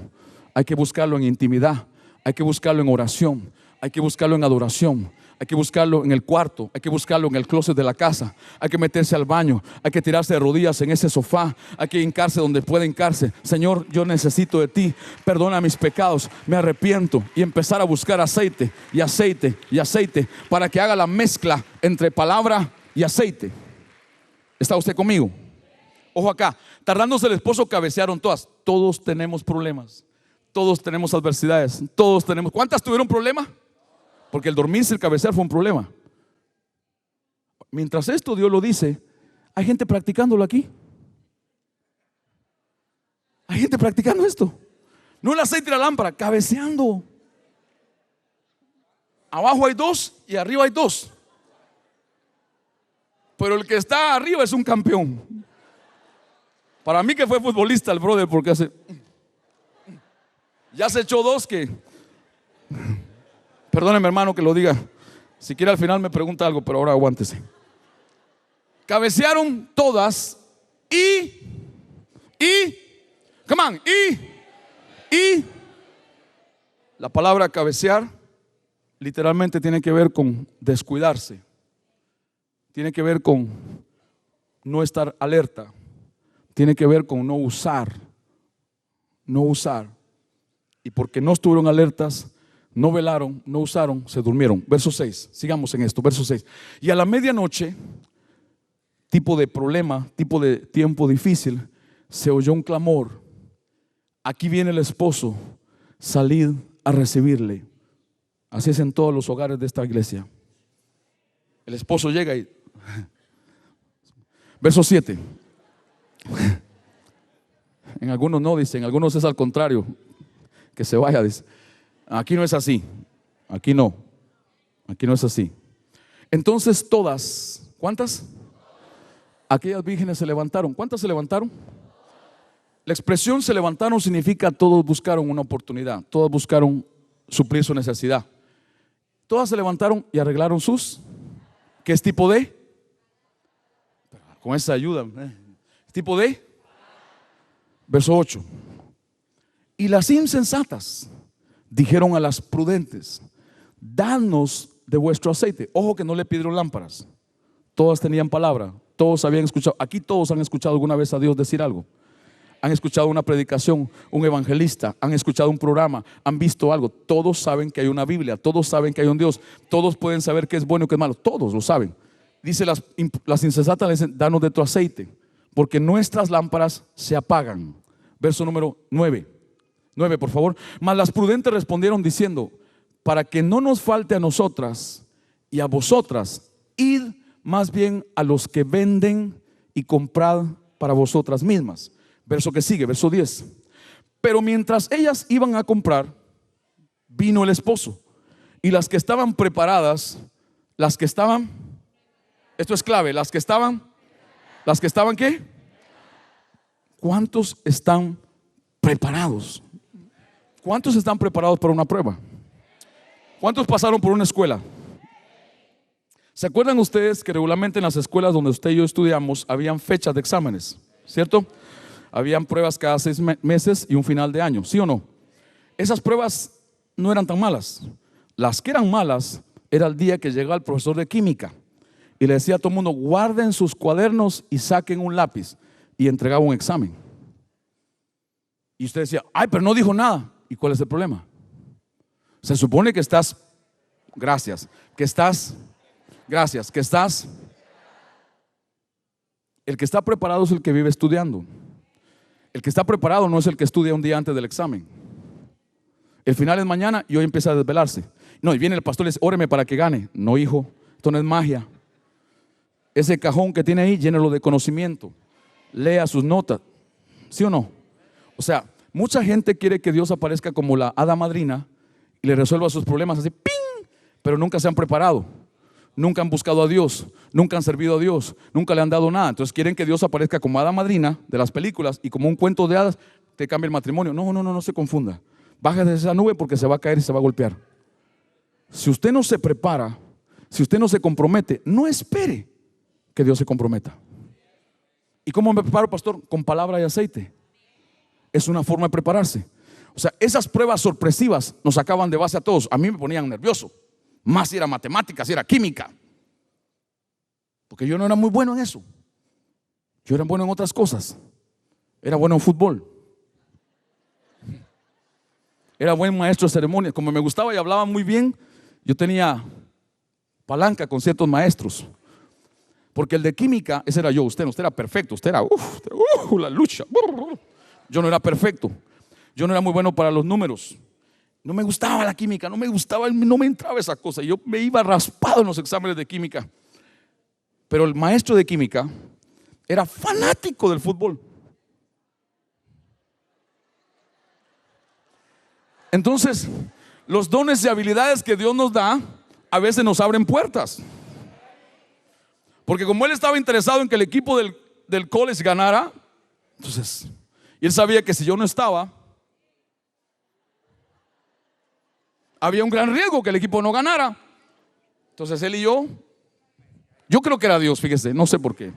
Hay que buscarlo en intimidad. Hay que buscarlo en oración. Hay que buscarlo en adoración. Hay que buscarlo en el cuarto. Hay que buscarlo en el closet de la casa. Hay que meterse al baño. Hay que tirarse de rodillas en ese sofá. Hay que hincarse donde pueda hincarse. Señor, yo necesito de ti. Perdona mis pecados. Me arrepiento. Y empezar a buscar aceite y aceite y aceite para que haga la mezcla entre palabra y aceite. ¿Está usted conmigo? Ojo acá. Tardándose el esposo, cabecearon todas. Todos tenemos problemas. Todos tenemos adversidades. Todos tenemos. ¿Cuántas tuvieron problema? Porque el dormirse, el cabecear fue un problema. Mientras esto Dios lo dice, hay gente practicándolo aquí. Hay gente practicando esto. No el aceite y la lámpara, cabeceando. Abajo hay dos y arriba hay dos. Pero el que está arriba es un campeón. Para mí que fue futbolista el brother, porque ya se echó dos que... Perdóneme hermano que lo diga. Si quiere al final me pregunta algo, pero ahora aguántese. Cabecearon todas come on, la palabra cabecear literalmente tiene que ver con descuidarse. Tiene que ver con no estar alerta. Tiene que ver con no usar. Y porque no estuvieron alertas, no velaron, no usaron, se durmieron. Verso 6, sigamos en esto, verso 6. Y a la medianoche, tipo de problema, tipo de tiempo difícil, se oyó un clamor. Aquí viene el esposo, salid a recibirle. Así es en todos los hogares de esta iglesia. El esposo llega y... Verso 7. En algunos no, dicen, en algunos es al contrario, que se vaya, dice. Aquí no es así, aquí no es así. Entonces todas, ¿cuántas? Aquellas vírgenes se levantaron. ¿Cuántas se levantaron? La expresión se levantaron significa todos buscaron una oportunidad, todos buscaron suplir su necesidad. Todas se levantaron y arreglaron sus, ¿qué es tipo de? Con esa ayuda, tipo de, verso 8. Y las insensatas dijeron a las prudentes: danos de vuestro aceite. Ojo que no le pidieron lámparas. Todas tenían palabra, todos habían escuchado. Aquí todos han escuchado alguna vez a Dios decir algo. Han escuchado una predicación, un evangelista, han escuchado un programa, han visto algo. Todos saben que hay una Biblia, todos saben que hay un Dios, todos pueden saber qué es bueno y qué es malo, todos lo saben. Dice las insensatas le dicen: danos de tu aceite, porque nuestras lámparas se apagan. Verso número 9, por favor. Mas las prudentes respondieron diciendo: para que no nos falte a nosotras y a vosotras, id más bien a los que venden y comprad para vosotras mismas. Verso que sigue, verso 10. Pero mientras ellas iban a comprar, vino el esposo, y las que estaban preparadas, esto es clave, las que estaban ¿qué? ¿Cuántos están preparados? ¿Cuántos están preparados para una prueba? ¿Cuántos pasaron por una escuela? ¿Se acuerdan ustedes que regularmente en las escuelas donde usted y yo estudiamos habían fechas de exámenes? ¿Cierto? Habían pruebas cada 6 meses y un final de año, ¿sí o no? Esas pruebas no eran tan malas. Las que eran malas era el día que llegaba el profesor de química y le decía a todo el mundo: guarden sus cuadernos y saquen un lápiz, y entregaba un examen. Y usted decía: ay, pero no dijo nada. ¿Y cuál es el problema? Se supone que estás, el que está preparado es el que vive estudiando. El que está preparado no es el que estudia un día antes del examen. El final es mañana y hoy empieza a desvelarse. No, y viene el pastor y le dice: óreme para que gane. No, hijo, esto no es magia. Ese cajón que tiene ahí, llénelo de conocimiento. Lea sus notas. ¿Sí o no? O sea, mucha gente quiere que Dios aparezca como la hada madrina y le resuelva sus problemas así, ¡ping! Pero nunca se han preparado. Nunca han buscado a Dios, nunca han servido a Dios, nunca le han dado nada. Entonces quieren que Dios aparezca como hada madrina de las películas y como un cuento de hadas te cambia el matrimonio. No se confunda. Baja de esa nube porque se va a caer y se va a golpear. Si usted no se prepara, si usted no se compromete, no espere que Dios se comprometa. ¿Y cómo me preparo, pastor? Con palabra y aceite. Es una forma de prepararse. O sea, esas pruebas sorpresivas nos sacaban de base a todos. A mí me ponían nervioso. Más si era matemáticas, si era química. Porque yo no era muy bueno en eso. Yo era bueno en otras cosas. Era bueno en fútbol. Era buen maestro de ceremonias. Como me gustaba y hablaba muy bien, yo tenía palanca con ciertos maestros. Porque el de química, ese era yo. Usted era perfecto. Usted era la lucha. Yo no era perfecto. Yo no era muy bueno para los números. No me gustaba la química, no me entraba esa cosa. Yo me iba raspado en los exámenes de química. Pero el maestro de química era fanático del fútbol. Entonces, los dones y habilidades que Dios nos da a veces nos abren puertas. Porque como él estaba interesado en que el equipo del college ganara, entonces, y él sabía que si yo no estaba, había un gran riesgo que el equipo no ganara. Entonces él y yo creo que era Dios, fíjese, no sé por qué.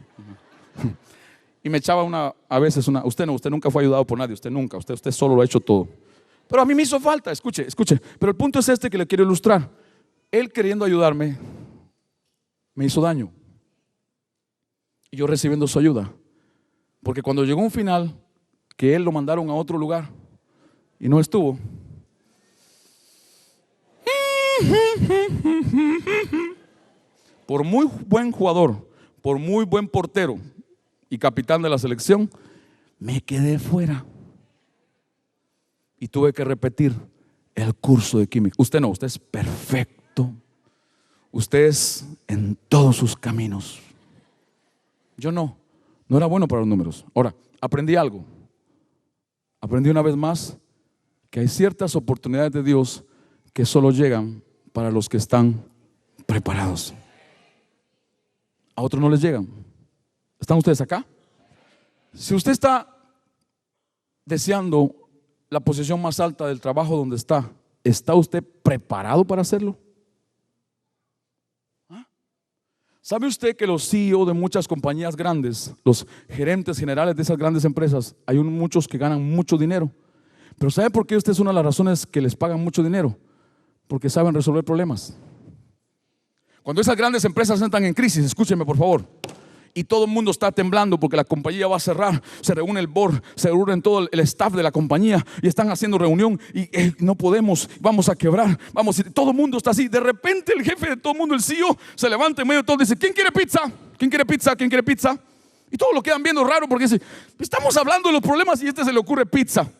Y me echaba a veces usted nunca fue ayudado por nadie, usted solo lo ha hecho todo. Pero a mí me hizo falta, escuche. Pero el punto es este que le quiero ilustrar. Él queriendo ayudarme, me hizo daño. Y yo recibiendo su ayuda. Porque cuando llegó un final, que él lo mandaron a otro lugar y no estuvo. Por muy buen jugador, por muy buen portero y capitán de la selección, me quedé fuera y tuve que repetir el curso de química. Usted no, usted es perfecto, usted es en todos sus caminos. Yo no era bueno para los números. Ahora, aprendí algo. Aprendí una vez más que hay ciertas oportunidades de Dios que solo llegan para los que están preparados. A otros no les llegan. ¿Están ustedes acá? Si usted está deseando la posición más alta del trabajo donde ¿está usted preparado para hacerlo? ¿Sabe usted que los CEO de muchas compañías grandes, los gerentes generales de esas grandes empresas, hay muchos que ganan mucho dinero, Pero ¿sabe por qué esta es una de las razones que les pagan mucho dinero? Porque saben resolver problemas. Cuando esas grandes empresas entran en crisis, escúchenme por favor, y todo el mundo está temblando porque la compañía va a cerrar, se reúne el board, se reúne todo el staff de la compañía y están haciendo reunión y no podemos, vamos a quebrar, todo el mundo está así. De repente el jefe de todo el mundo, el CEO, se levanta en medio de todo y dice: ¿quién quiere pizza? ¿Quién quiere pizza? ¿Quién quiere pizza? Y todos lo quedan viendo raro porque dice: estamos hablando de los problemas y a este se le ocurre pizza.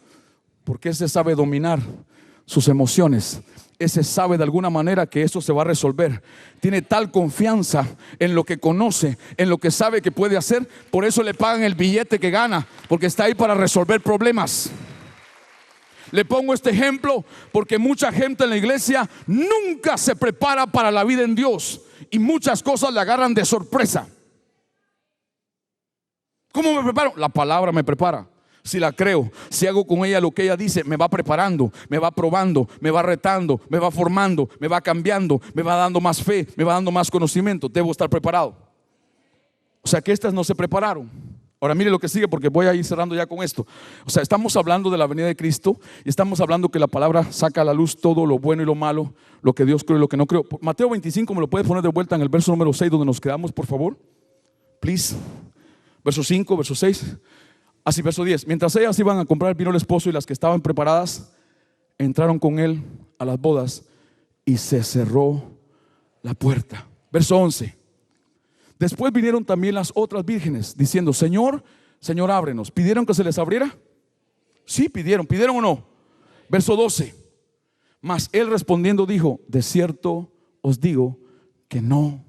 Porque ese sabe dominar sus emociones. Ese sabe de alguna manera que eso se va a resolver. Tiene tal confianza en lo que conoce, en lo que sabe que puede hacer. Por eso le pagan el billete que gana, porque está ahí para resolver problemas. Le pongo este ejemplo porque mucha gente en la iglesia nunca se prepara para la vida en Dios y muchas cosas le agarran de sorpresa. ¿Cómo me preparo? La palabra me prepara. Si la creo, si hago con ella lo que ella dice, me va preparando, me va probando, me va retando, me va formando, me va cambiando, me va dando más fe, me va dando más conocimiento. Debo estar preparado. O sea que estas no se prepararon. Ahora mire lo que sigue, porque voy a ir cerrando ya con esto. O sea, estamos hablando de la venida de Cristo y estamos hablando que la palabra saca a la luz todo lo bueno y lo malo, lo que Dios cree y lo que no cree. Mateo 25, ¿me lo puede poner de vuelta en el verso número 6 donde nos quedamos, por favor? Please. Verso 5, verso 6. Así, verso 10. Mientras ellas iban a comprar, vino el esposo y las que estaban preparadas entraron con él a las bodas y se cerró la puerta. Verso 11. Después vinieron también las otras vírgenes diciendo: Señor, Señor, ábrenos. ¿Pidieron que se les abriera? Sí, pidieron o no. Verso 12. Mas él respondiendo dijo: de cierto os digo que no.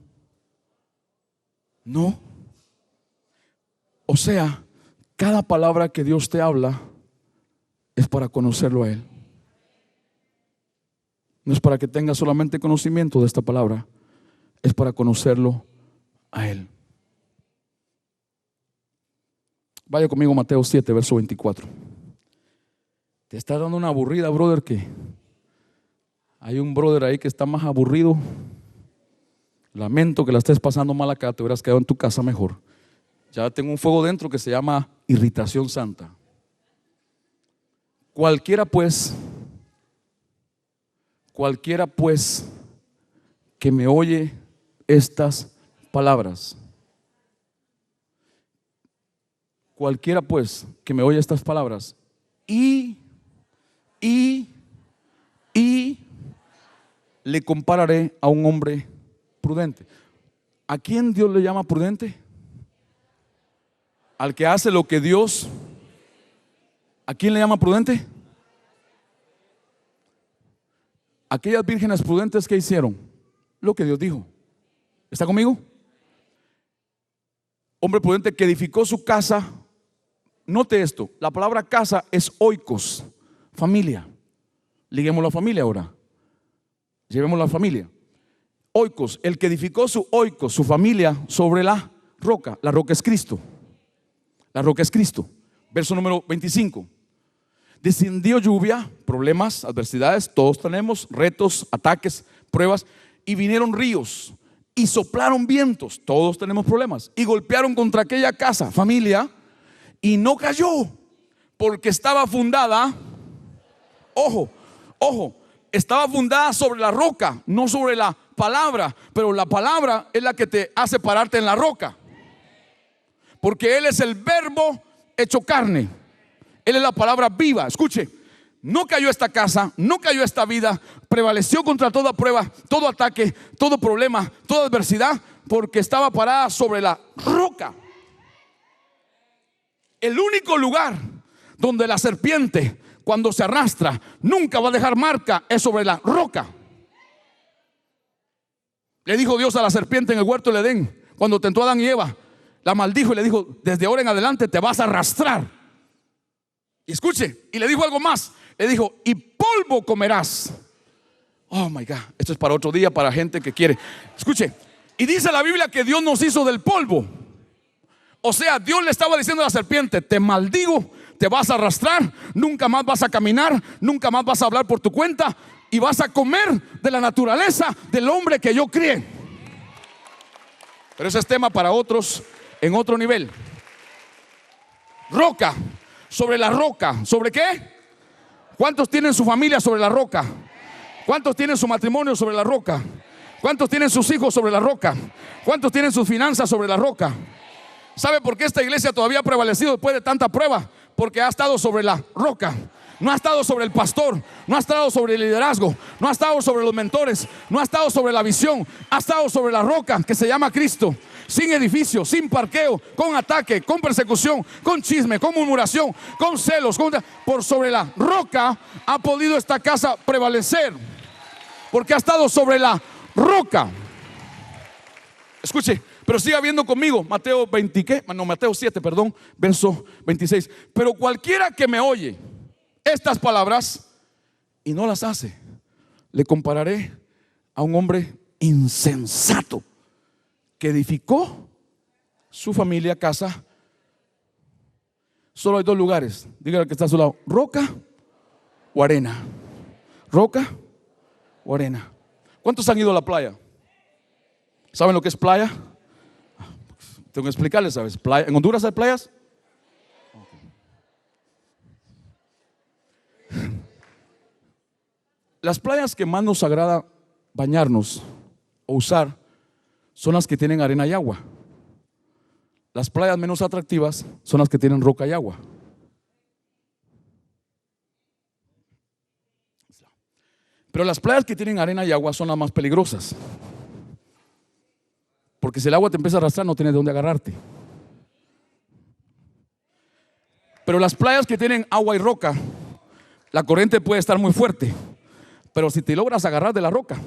No. O sea, cada palabra que Dios te habla es para conocerlo a Él. No es para que tengas solamente conocimiento de esta palabra, es para conocerlo a Él. Vaya conmigo a Mateo 7, verso 24. Te está dando una aburrida, brother, que hay un brother ahí que está más aburrido. Lamento que la estés pasando mal acá, te hubieras quedado en tu casa mejor. Ya tengo un fuego dentro que se llama irritación santa. Cualquiera pues que me oye estas palabras. Cualquiera pues que me oye estas palabras y le compararé a un hombre prudente. ¿A quién Dios le llama prudente? Al que hace lo que Dios. ¿A quién le llama prudente? Aquellas vírgenes prudentes que hicieron lo que Dios dijo. ¿Está conmigo? Hombre prudente que edificó su casa. Note esto, la palabra casa es oikos, familia. Liguemos la familia ahora. Llevemos la familia. Oikos, el que edificó su oikos, su familia, sobre la roca. La roca es Cristo. La roca es Cristo. Verso número 25. Descendió lluvia, problemas, adversidades, todos tenemos retos, ataques, pruebas, y vinieron ríos y soplaron vientos, todos tenemos problemas, y golpearon contra aquella casa, familia, y no cayó porque estaba fundada, ojo, estaba fundada sobre la roca, no sobre la palabra, pero la palabra es la que te hace pararte en la roca. Porque Él es el verbo hecho carne. Él es la palabra viva. Escuche, no cayó esta casa, no cayó esta vida, prevaleció contra toda prueba, todo ataque, todo problema, toda adversidad, porque estaba parada sobre la roca. El único lugar donde la serpiente, cuando se arrastra, nunca va a dejar marca, es sobre la roca. Le dijo Dios a la serpiente en el huerto del Edén, cuando tentó a Adán y Eva. La maldijo y le dijo: desde ahora en adelante te vas a arrastrar. Y escuche, y le dijo algo más. Le dijo: y polvo comerás. Oh my God, esto es para otro día, para gente que quiere. Escuche, y dice la Biblia que Dios nos hizo del polvo. O sea, Dios le estaba diciendo a la serpiente: te maldigo, te vas a arrastrar, nunca más vas a caminar, nunca más vas a hablar por tu cuenta, y vas a comer de la naturaleza del hombre que yo crié. Pero ese es tema para otros, en otro nivel. Roca, sobre la roca. ¿Sobre qué? ¿Cuántos tienen su familia sobre la roca? ¿Cuántos tienen su matrimonio sobre la roca? ¿Cuántos tienen sus hijos sobre la roca? ¿Cuántos tienen sus finanzas sobre la roca? ¿Sabe por qué esta iglesia todavía ha prevalecido después de tanta prueba? Porque ha estado sobre la roca. No ha estado sobre el pastor, no ha estado sobre el liderazgo, no ha estado sobre los mentores, no ha estado sobre la visión, ha estado sobre la roca que se llama Cristo. Sin edificio, sin parqueo, con ataque, con persecución, con chisme, con murmuración, con celos, por sobre la roca ha podido esta casa prevalecer, porque ha estado sobre la roca. Escuche, pero siga viendo conmigo Mateo 20, ¿qué? No, Mateo 7, perdón, verso 26. Pero cualquiera que me oye estas palabras y no las hace, le compararé a un hombre insensato que edificó su familia, casa. Solo hay dos lugares, dígale al que está a su lado: roca o arena. Roca o arena. ¿Cuántos han ido a la playa? ¿Saben lo que es playa? Tengo que explicarles, ¿sabes? Playa. ¿En Honduras hay playas? Las playas que más nos agrada bañarnos o usar son las que tienen arena y agua. Las playas menos atractivas son las que tienen roca y agua. Pero las playas que tienen arena y agua son las más peligrosas, porque si el agua te empieza a arrastrar, no tienes de dónde agarrarte. Pero las playas que tienen agua y roca, la corriente puede estar muy fuerte, pero si te logras agarrar de la roca,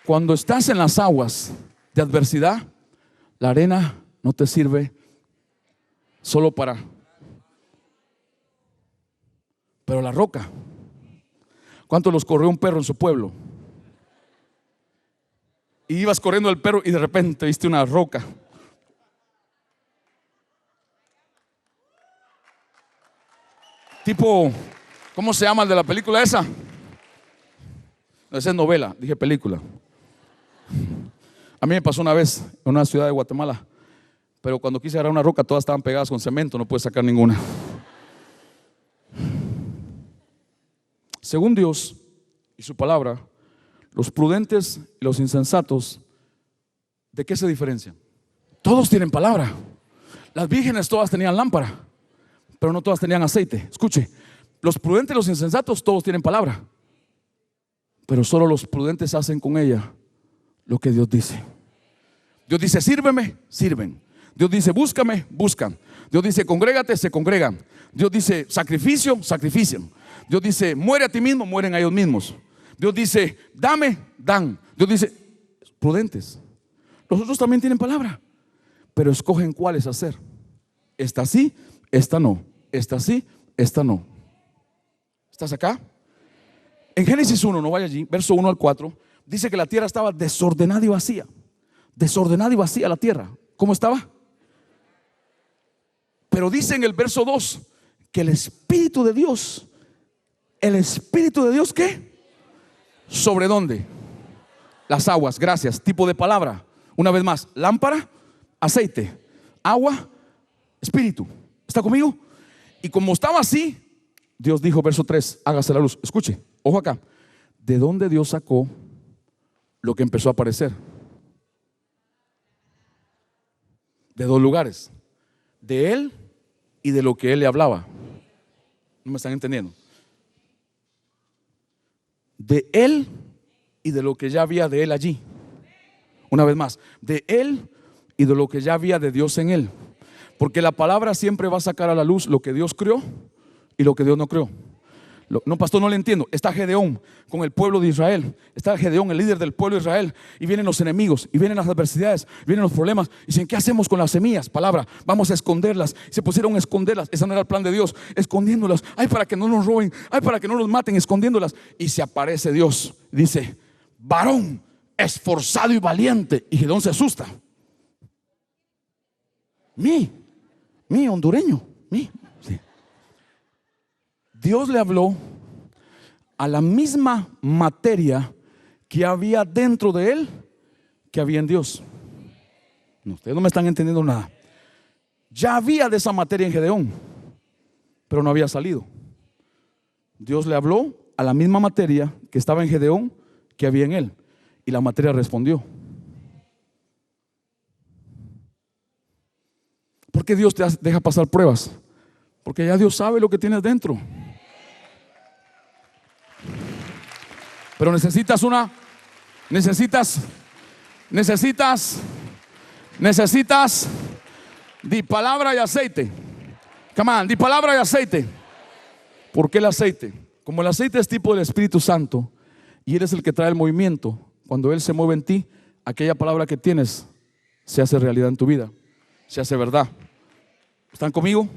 cuando estás en las aguas de adversidad, la arena no te sirve solo para, pero la roca. ¿Cuánto los corrió un perro en su pueblo? Y ibas corriendo el perro y de repente viste una roca. Tipo, ¿cómo se llama el de la película esa? Esa es novela, dije película. A mí me pasó una vez en una ciudad de Guatemala, pero cuando quise agarrar una roca todas estaban pegadas con cemento, no pude sacar ninguna. Según Dios y su palabra, los prudentes y los insensatos, ¿de qué se diferencian? Todos tienen palabra. Las vírgenes todas tenían lámpara, pero no todas tenían aceite. Escuche, los prudentes y los insensatos todos tienen palabra, pero solo los prudentes hacen con ella lo que Dios dice. Dios dice: sírveme, sirven. Dios dice: búscame, buscan. Dios dice: congrégate, se congregan. Dios dice: sacrificio, sacrifician. Dios dice: muere a ti mismo, mueren a ellos mismos. Dios dice: dame, dan. Dios dice: prudentes. Los otros también tienen palabra, pero escogen cuáles hacer. Esta sí, esta no. Esta sí, esta no. ¿Estás acá? En Génesis 1, no vaya allí, verso 1 al 4, dice que la tierra estaba desordenada y vacía. Desordenada y vacía la tierra. ¿Cómo estaba? Pero dice en el verso 2 que el Espíritu de Dios, ¿qué? ¿Sobre dónde? Las aguas, gracias, tipo de palabra. Una vez más, lámpara, aceite, agua, espíritu. ¿Está conmigo? Y como estaba así, Dios dijo, verso 3, hágase la luz. Escuche, ojo acá. ¿De dónde Dios sacó lo que empezó a aparecer? De dos lugares: de Él y de lo que Él le hablaba. ¿No me están entendiendo? De Él y de lo que ya había de Él allí. Una vez más, de Él y de lo que ya había de Dios en Él. Porque la palabra siempre va a sacar a la luz lo que Dios creó y lo que Dios no creó. No, pastor, no le entiendo. Está Gedeón con el pueblo de Israel. Está Gedeón, el líder del pueblo de Israel. Y vienen los enemigos, y vienen las adversidades, vienen los problemas. Y dicen: ¿qué hacemos con las semillas? Palabra, vamos a esconderlas. Se pusieron a esconderlas. Ese no era el plan de Dios. Escondiéndolas. Ay, para que no nos roben. Ay, para que no nos maten, escondiéndolas. Y se aparece Dios. Dice: varón esforzado y valiente. Y Gedeón se asusta. Mi hondureño. Sí. Dios le habló a la misma materia que había dentro de él que había en Dios. No, ustedes no me están entendiendo nada. Ya había de esa materia en Gedeón, pero no había salido. Dios le habló a la misma materia que estaba en Gedeón que había en él, y la materia respondió. ¿Por qué Dios te deja pasar pruebas? Porque ya Dios sabe lo que tienes dentro. Pero necesitas di palabra y aceite. Come on, di palabra y aceite. ¿Por qué el aceite? Como el aceite es tipo del Espíritu Santo y eres el que trae el movimiento, cuando Él se mueve en ti, aquella palabra que tienes se hace realidad en tu vida, se hace verdad. ¿Están conmigo?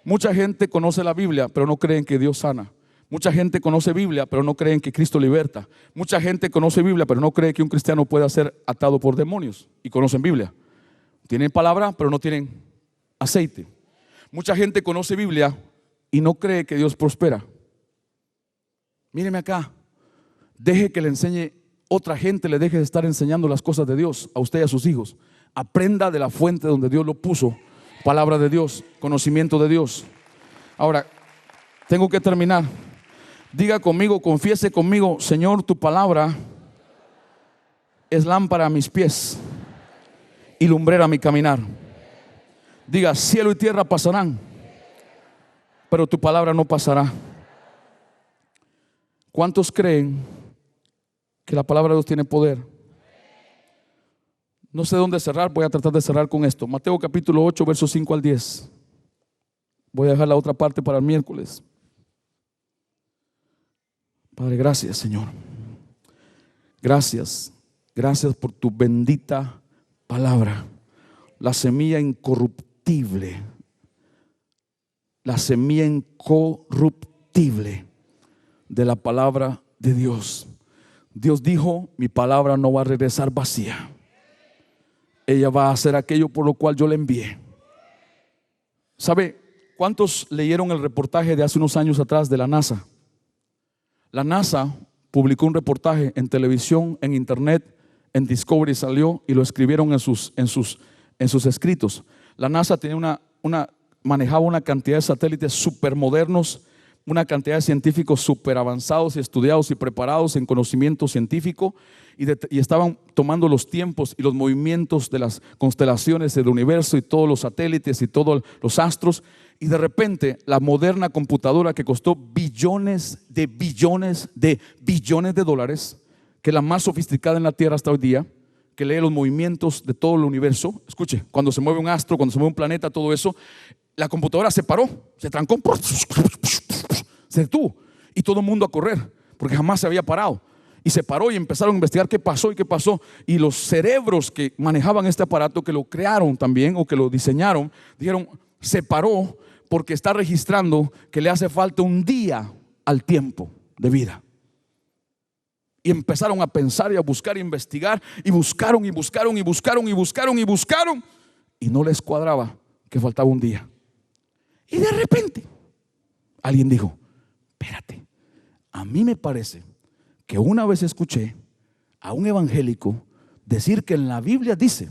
Mucha gente conoce la Biblia, pero no creen que Dios sana. Mucha gente conoce Biblia, pero no creen que Cristo liberta. Mucha gente conoce Biblia, pero no cree que un cristiano pueda ser atado por demonios. Y conocen Biblia. Tienen palabra, pero no tienen aceite. Mucha gente conoce Biblia y no cree que Dios prospera. Míreme acá. Deje que le enseñe otra gente, le deje de estar enseñando las cosas de Dios a usted y a sus hijos. Aprenda de la fuente donde Dios lo puso. Palabra de Dios, conocimiento de Dios. Ahora, tengo que terminar. Diga conmigo, confiese conmigo: Señor, tu palabra es lámpara a mis pies y lumbrera a mi caminar. Diga: cielo y tierra pasarán, pero tu palabra no pasará. ¿Cuántos creen que la palabra de Dios tiene poder? No sé dónde cerrar, voy a tratar de cerrar con esto. Mateo capítulo 8, versos 5 al 10. Voy a dejar la otra parte para el miércoles. Padre, gracias, Señor. Gracias. Gracias por tu bendita palabra. La semilla incorruptible. La semilla incorruptible de la palabra de Dios. Dios dijo: mi palabra no va a regresar vacía. Ella va a hacer aquello por lo cual yo la envié. ¿Sabe cuántos leyeron el reportaje de hace unos años atrás de la NASA? La NASA publicó un reportaje en televisión, en internet, en Discovery salió, y lo escribieron en sus escritos. La NASA tenía manejaba una cantidad de satélites super modernos, una cantidad de científicos super avanzados y estudiados y preparados en conocimiento científico, y estaban tomando los tiempos y los movimientos de las constelaciones del universo y todos los satélites y todos los astros. Y de repente la moderna computadora, que costó billones de dólares, que es la más sofisticada en la Tierra hasta hoy día, que lee los movimientos de todo el universo. Escuche, cuando se mueve un astro, cuando se mueve un planeta, todo eso, la computadora se paró, se trancó, se detuvo, y todo el mundo a correr, porque jamás se había parado. Y se paró y empezaron a investigar qué pasó. Y los cerebros que manejaban este aparato, que lo crearon también o que lo diseñaron, dijeron: se paró porque está registrando que le hace falta un día al tiempo de vida. Y empezaron a pensar y a buscar y a investigar, y buscaron y no les cuadraba que faltaba un día. Y de repente alguien dijo: espérate, a mí me parece que una vez escuché a un evangélico decir que en la Biblia dice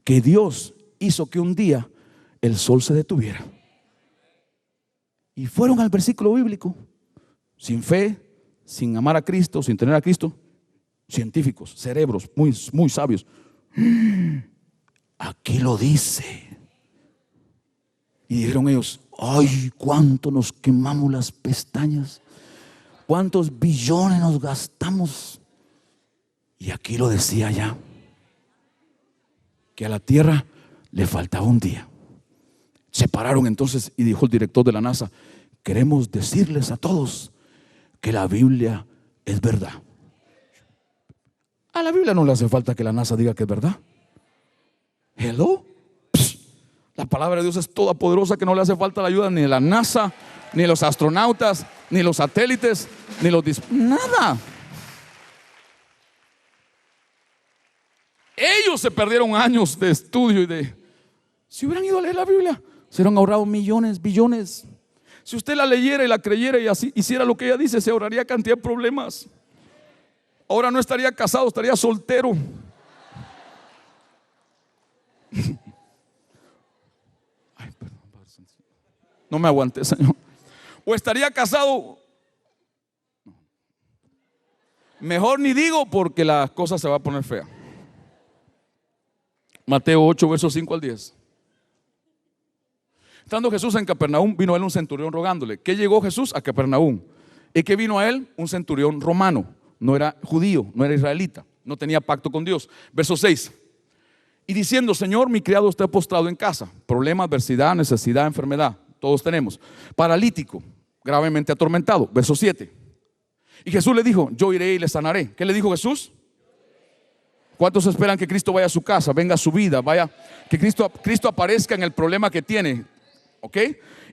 que Dios hizo que un día el sol se detuviera. Y fueron al versículo bíblico, sin fe, sin amar a Cristo, sin tener a Cristo, científicos, cerebros muy, muy sabios. Aquí lo dice. Y dijeron ellos: ay, cuánto nos quemamos las pestañas, cuántos billones nos gastamos. Y aquí lo decía ya, que a la tierra le faltaba un día. Se pararon entonces y dijo el director de la NASA: queremos decirles a todos que la Biblia es verdad. A la Biblia no le hace falta que la NASA diga que es verdad. Hello. La palabra de Dios es toda poderosa, que no le hace falta la ayuda ni de la NASA, ni de los astronautas, ni los satélites, ni los nada. Ellos se perdieron años de estudio si hubieran ido a leer la Biblia, se hubieran ahorrado millones, billones. Si usted la leyera y la creyera y así hiciera lo que ella dice, se ahorraría cantidad de problemas. Ahora no estaría casado, estaría soltero. No me aguante, Señor. O estaría casado. Mejor ni digo porque la cosa se va a poner fea. Mateo 8, versos 5 al 10. Estando Jesús en Capernaum, vino a él un centurión rogándole. ¿Qué llegó Jesús? A Capernaum. ¿Y qué vino a él? Un centurión romano. No era judío, no era israelita, no tenía pacto con Dios. Verso 6. Y diciendo: Señor, mi criado está postrado en casa. Problema, adversidad, necesidad, enfermedad. Todos tenemos. Paralítico, gravemente atormentado. Verso 7. Y Jesús le dijo: yo iré y le sanaré. ¿Qué le dijo Jesús? ¿Cuántos esperan que Cristo vaya a su casa, venga a su vida, vaya, que Cristo aparezca en el problema que tiene? ¿Ok?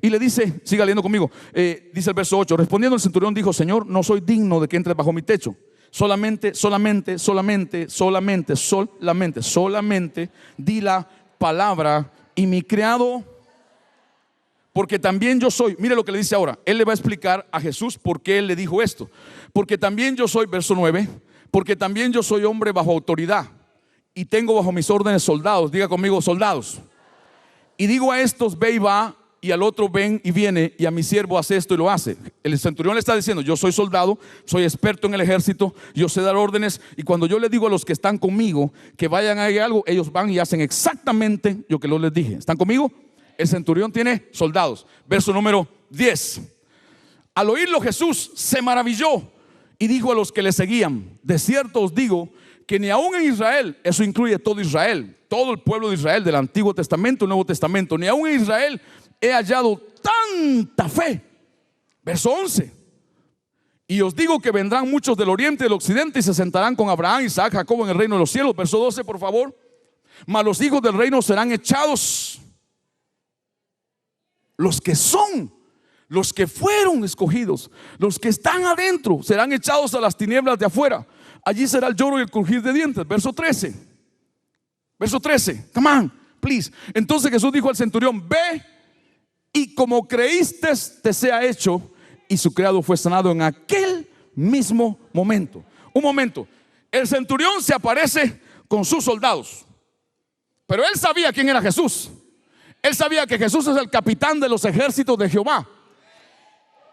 Y le dice, siga leyendo conmigo, dice el verso 8: respondiendo el centurión dijo: Señor, no soy digno de que entres bajo mi techo. Solamente di la palabra y mi criado, porque también yo soy. Mire lo que le dice ahora. Él le va a explicar a Jesús por qué él le dijo esto. Porque también yo soy, verso 9, porque también yo soy hombre bajo autoridad y tengo bajo mis órdenes soldados. Diga conmigo: soldados. Y digo a estos: ve y va, y al otro: ven y viene, y a mi siervo: hace esto y lo hace. El centurión le está diciendo: yo soy soldado, soy experto en el ejército, yo sé dar órdenes, y cuando yo le digo a los que están conmigo que vayan a hacer algo, ellos van y hacen exactamente lo que yo les dije. ¿Están conmigo? El centurión tiene soldados. Verso número 10. Al oírlo Jesús se maravilló y dijo a los que le seguían: de cierto os digo que ni aún en Israel, eso incluye todo Israel, todo el pueblo de Israel del Antiguo Testamento y Nuevo Testamento, ni aún en Israel he hallado tanta fe. Verso 11. Y os digo que vendrán muchos del oriente y del occidente y se sentarán con Abraham, Isaac, Jacob en el reino de los cielos. Verso 12, por favor. Mas los hijos del reino serán echados, los que son, los que fueron escogidos, los que están adentro, serán echados a las tinieblas de afuera. Allí será el lloro y el crujir de dientes. Verso 13. Verso 13. Come on, please. Entonces Jesús dijo al centurión: ve y como creíste te sea hecho. Y su criado fue sanado en aquel mismo momento. Un momento. El centurión se aparece con sus soldados, pero él sabía quién era Jesús. Él sabía que Jesús es el capitán de los ejércitos de Jehová.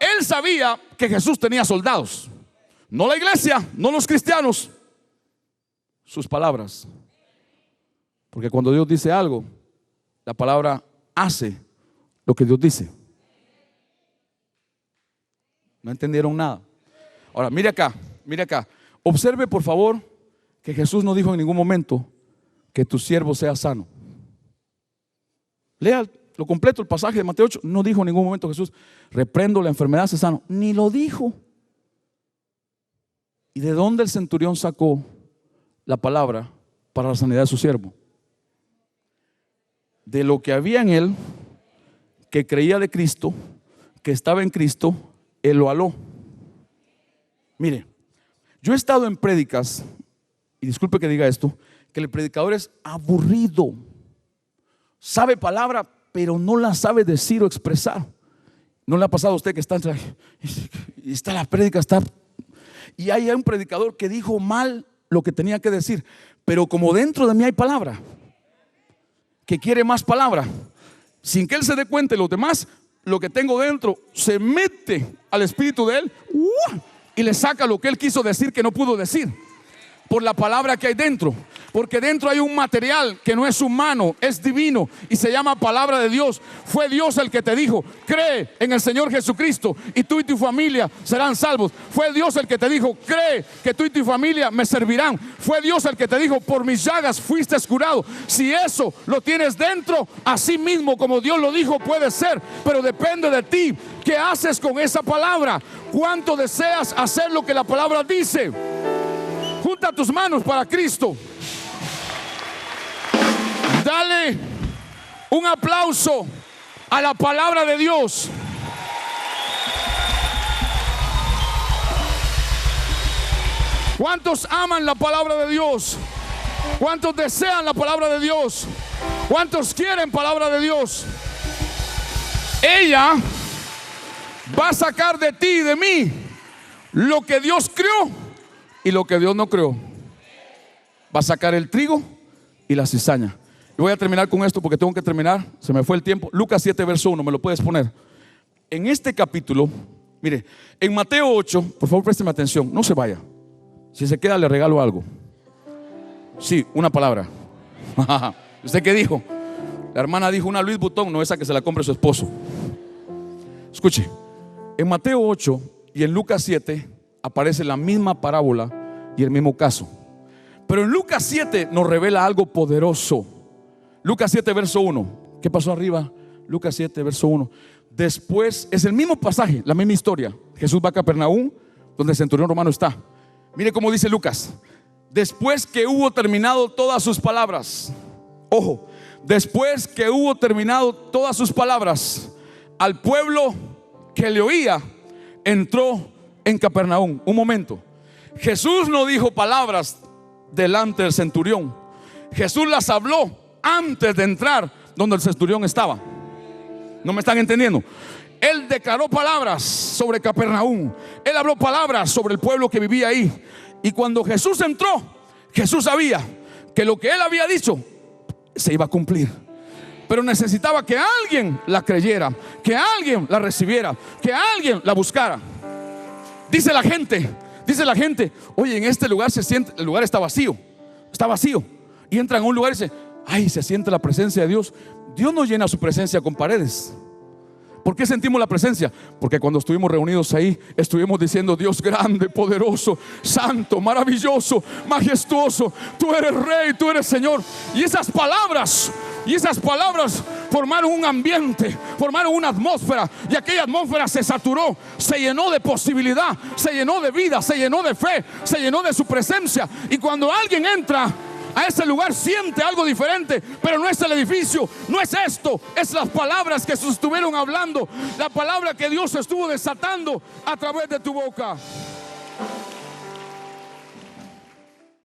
Él sabía que Jesús tenía soldados. No la iglesia, no los cristianos, sus palabras. Porque cuando Dios dice algo, la palabra hace lo que Dios dice. No entendieron nada. Ahora, mire acá, mire acá. Observe por favor que Jesús no dijo en ningún momento que tu siervo sea sano. Lea lo completo el pasaje de Mateo 8. No dijo en ningún momento Jesús: reprendo la enfermedad, sé sano. Ni lo dijo. ¿Y de dónde el centurión sacó la palabra para la sanidad de su siervo? De lo que había en él, que creía de Cristo, que estaba en Cristo, él lo haló. Mire, yo he estado en prédicas, y disculpe que diga esto, que el predicador es aburrido, sabe palabra, pero no la sabe decir o expresar. ¿No le ha pasado a usted que está la prédica, y hay un predicador que dijo mal lo que tenía que decir, pero como dentro de mí hay palabra, que quiere más palabra, sin que él se dé cuenta de los demás, lo que tengo dentro se mete al espíritu de él y le saca lo que él quiso decir que no pudo decir, por la palabra que hay dentro. Porque dentro hay un material que no es humano, es divino y se llama palabra de Dios. Fue Dios el que te dijo: cree en el Señor Jesucristo y tú y tu familia serán salvos. Fue Dios el que te dijo: cree que tú y tu familia me servirán. Fue Dios el que te dijo: por mis llagas fuiste curado. Si eso lo tienes dentro, así mismo como Dios lo dijo puede ser, pero depende de ti. ¿Qué haces con esa palabra? ¿Cuánto deseas hacer lo que la palabra dice? Junta tus manos para Cristo. Dale un aplauso a la palabra de Dios. ¿Cuántos aman la palabra de Dios? ¿Cuántos desean la palabra de Dios? ¿Cuántos quieren palabra de Dios? Ella va a sacar de ti y de mí lo que Dios creó y lo que Dios no creó. Va a sacar el trigo y la cizaña. Y voy a terminar con esto porque tengo que terminar. Se me fue el tiempo. Lucas 7, verso 1. ¿Me lo puedes poner? en este capítulo, mire, en Mateo 8, por favor présteme atención, no se vaya. Si se queda le regalo algo. Sí, una palabra. ¿Usted qué dijo? La hermana dijo una Louis Vuitton, no esa que se la compre su esposo. Escuche, en Mateo 8 y en Lucas 7 aparece la misma parábola y el mismo caso. Pero en Lucas 7 nos revela algo poderoso. Lucas 7 verso 1. ¿Qué pasó arriba? Lucas 7 verso 1. Después, es el mismo pasaje, la misma historia. Jesús va a Capernaum, donde el centurión romano está. Mire cómo dice Lucas. Después que hubo terminado todas sus palabras. Ojo, después que hubo terminado todas sus palabras, al pueblo que le oía entró en Capernaum. Un momento, Jesús no dijo palabras delante del centurión. Jesús las habló antes de entrar donde el centurión estaba. ¿No me están entendiendo? Él declaró palabras sobre Capernaum. Él habló palabras sobre el pueblo que vivía ahí. Y cuando Jesús entró, Jesús sabía que lo que él había dicho se iba a cumplir. Pero necesitaba que alguien la creyera, que alguien la recibiera, que alguien la buscara. Dice la gente, oye, en este lugar se siente, el lugar está vacío. Y entran a un lugar y dice, ay, se siente la presencia de Dios. Dios no llena su presencia con paredes. ¿Por qué sentimos la presencia? Porque cuando estuvimos reunidos ahí, estuvimos diciendo: Dios grande, poderoso, santo, maravilloso, majestuoso, tú eres Rey, tú eres Señor. Y esas palabras formaron un ambiente, formaron una atmósfera. Y aquella atmósfera se saturó, se llenó de posibilidad, se llenó de vida, se llenó de fe, se llenó de su presencia. Y cuando alguien entra a ese lugar, siente algo diferente. Pero no es el edificio, no es esto, es las palabras que se estuvieron hablando, la palabra que Dios estuvo desatando a través de tu boca.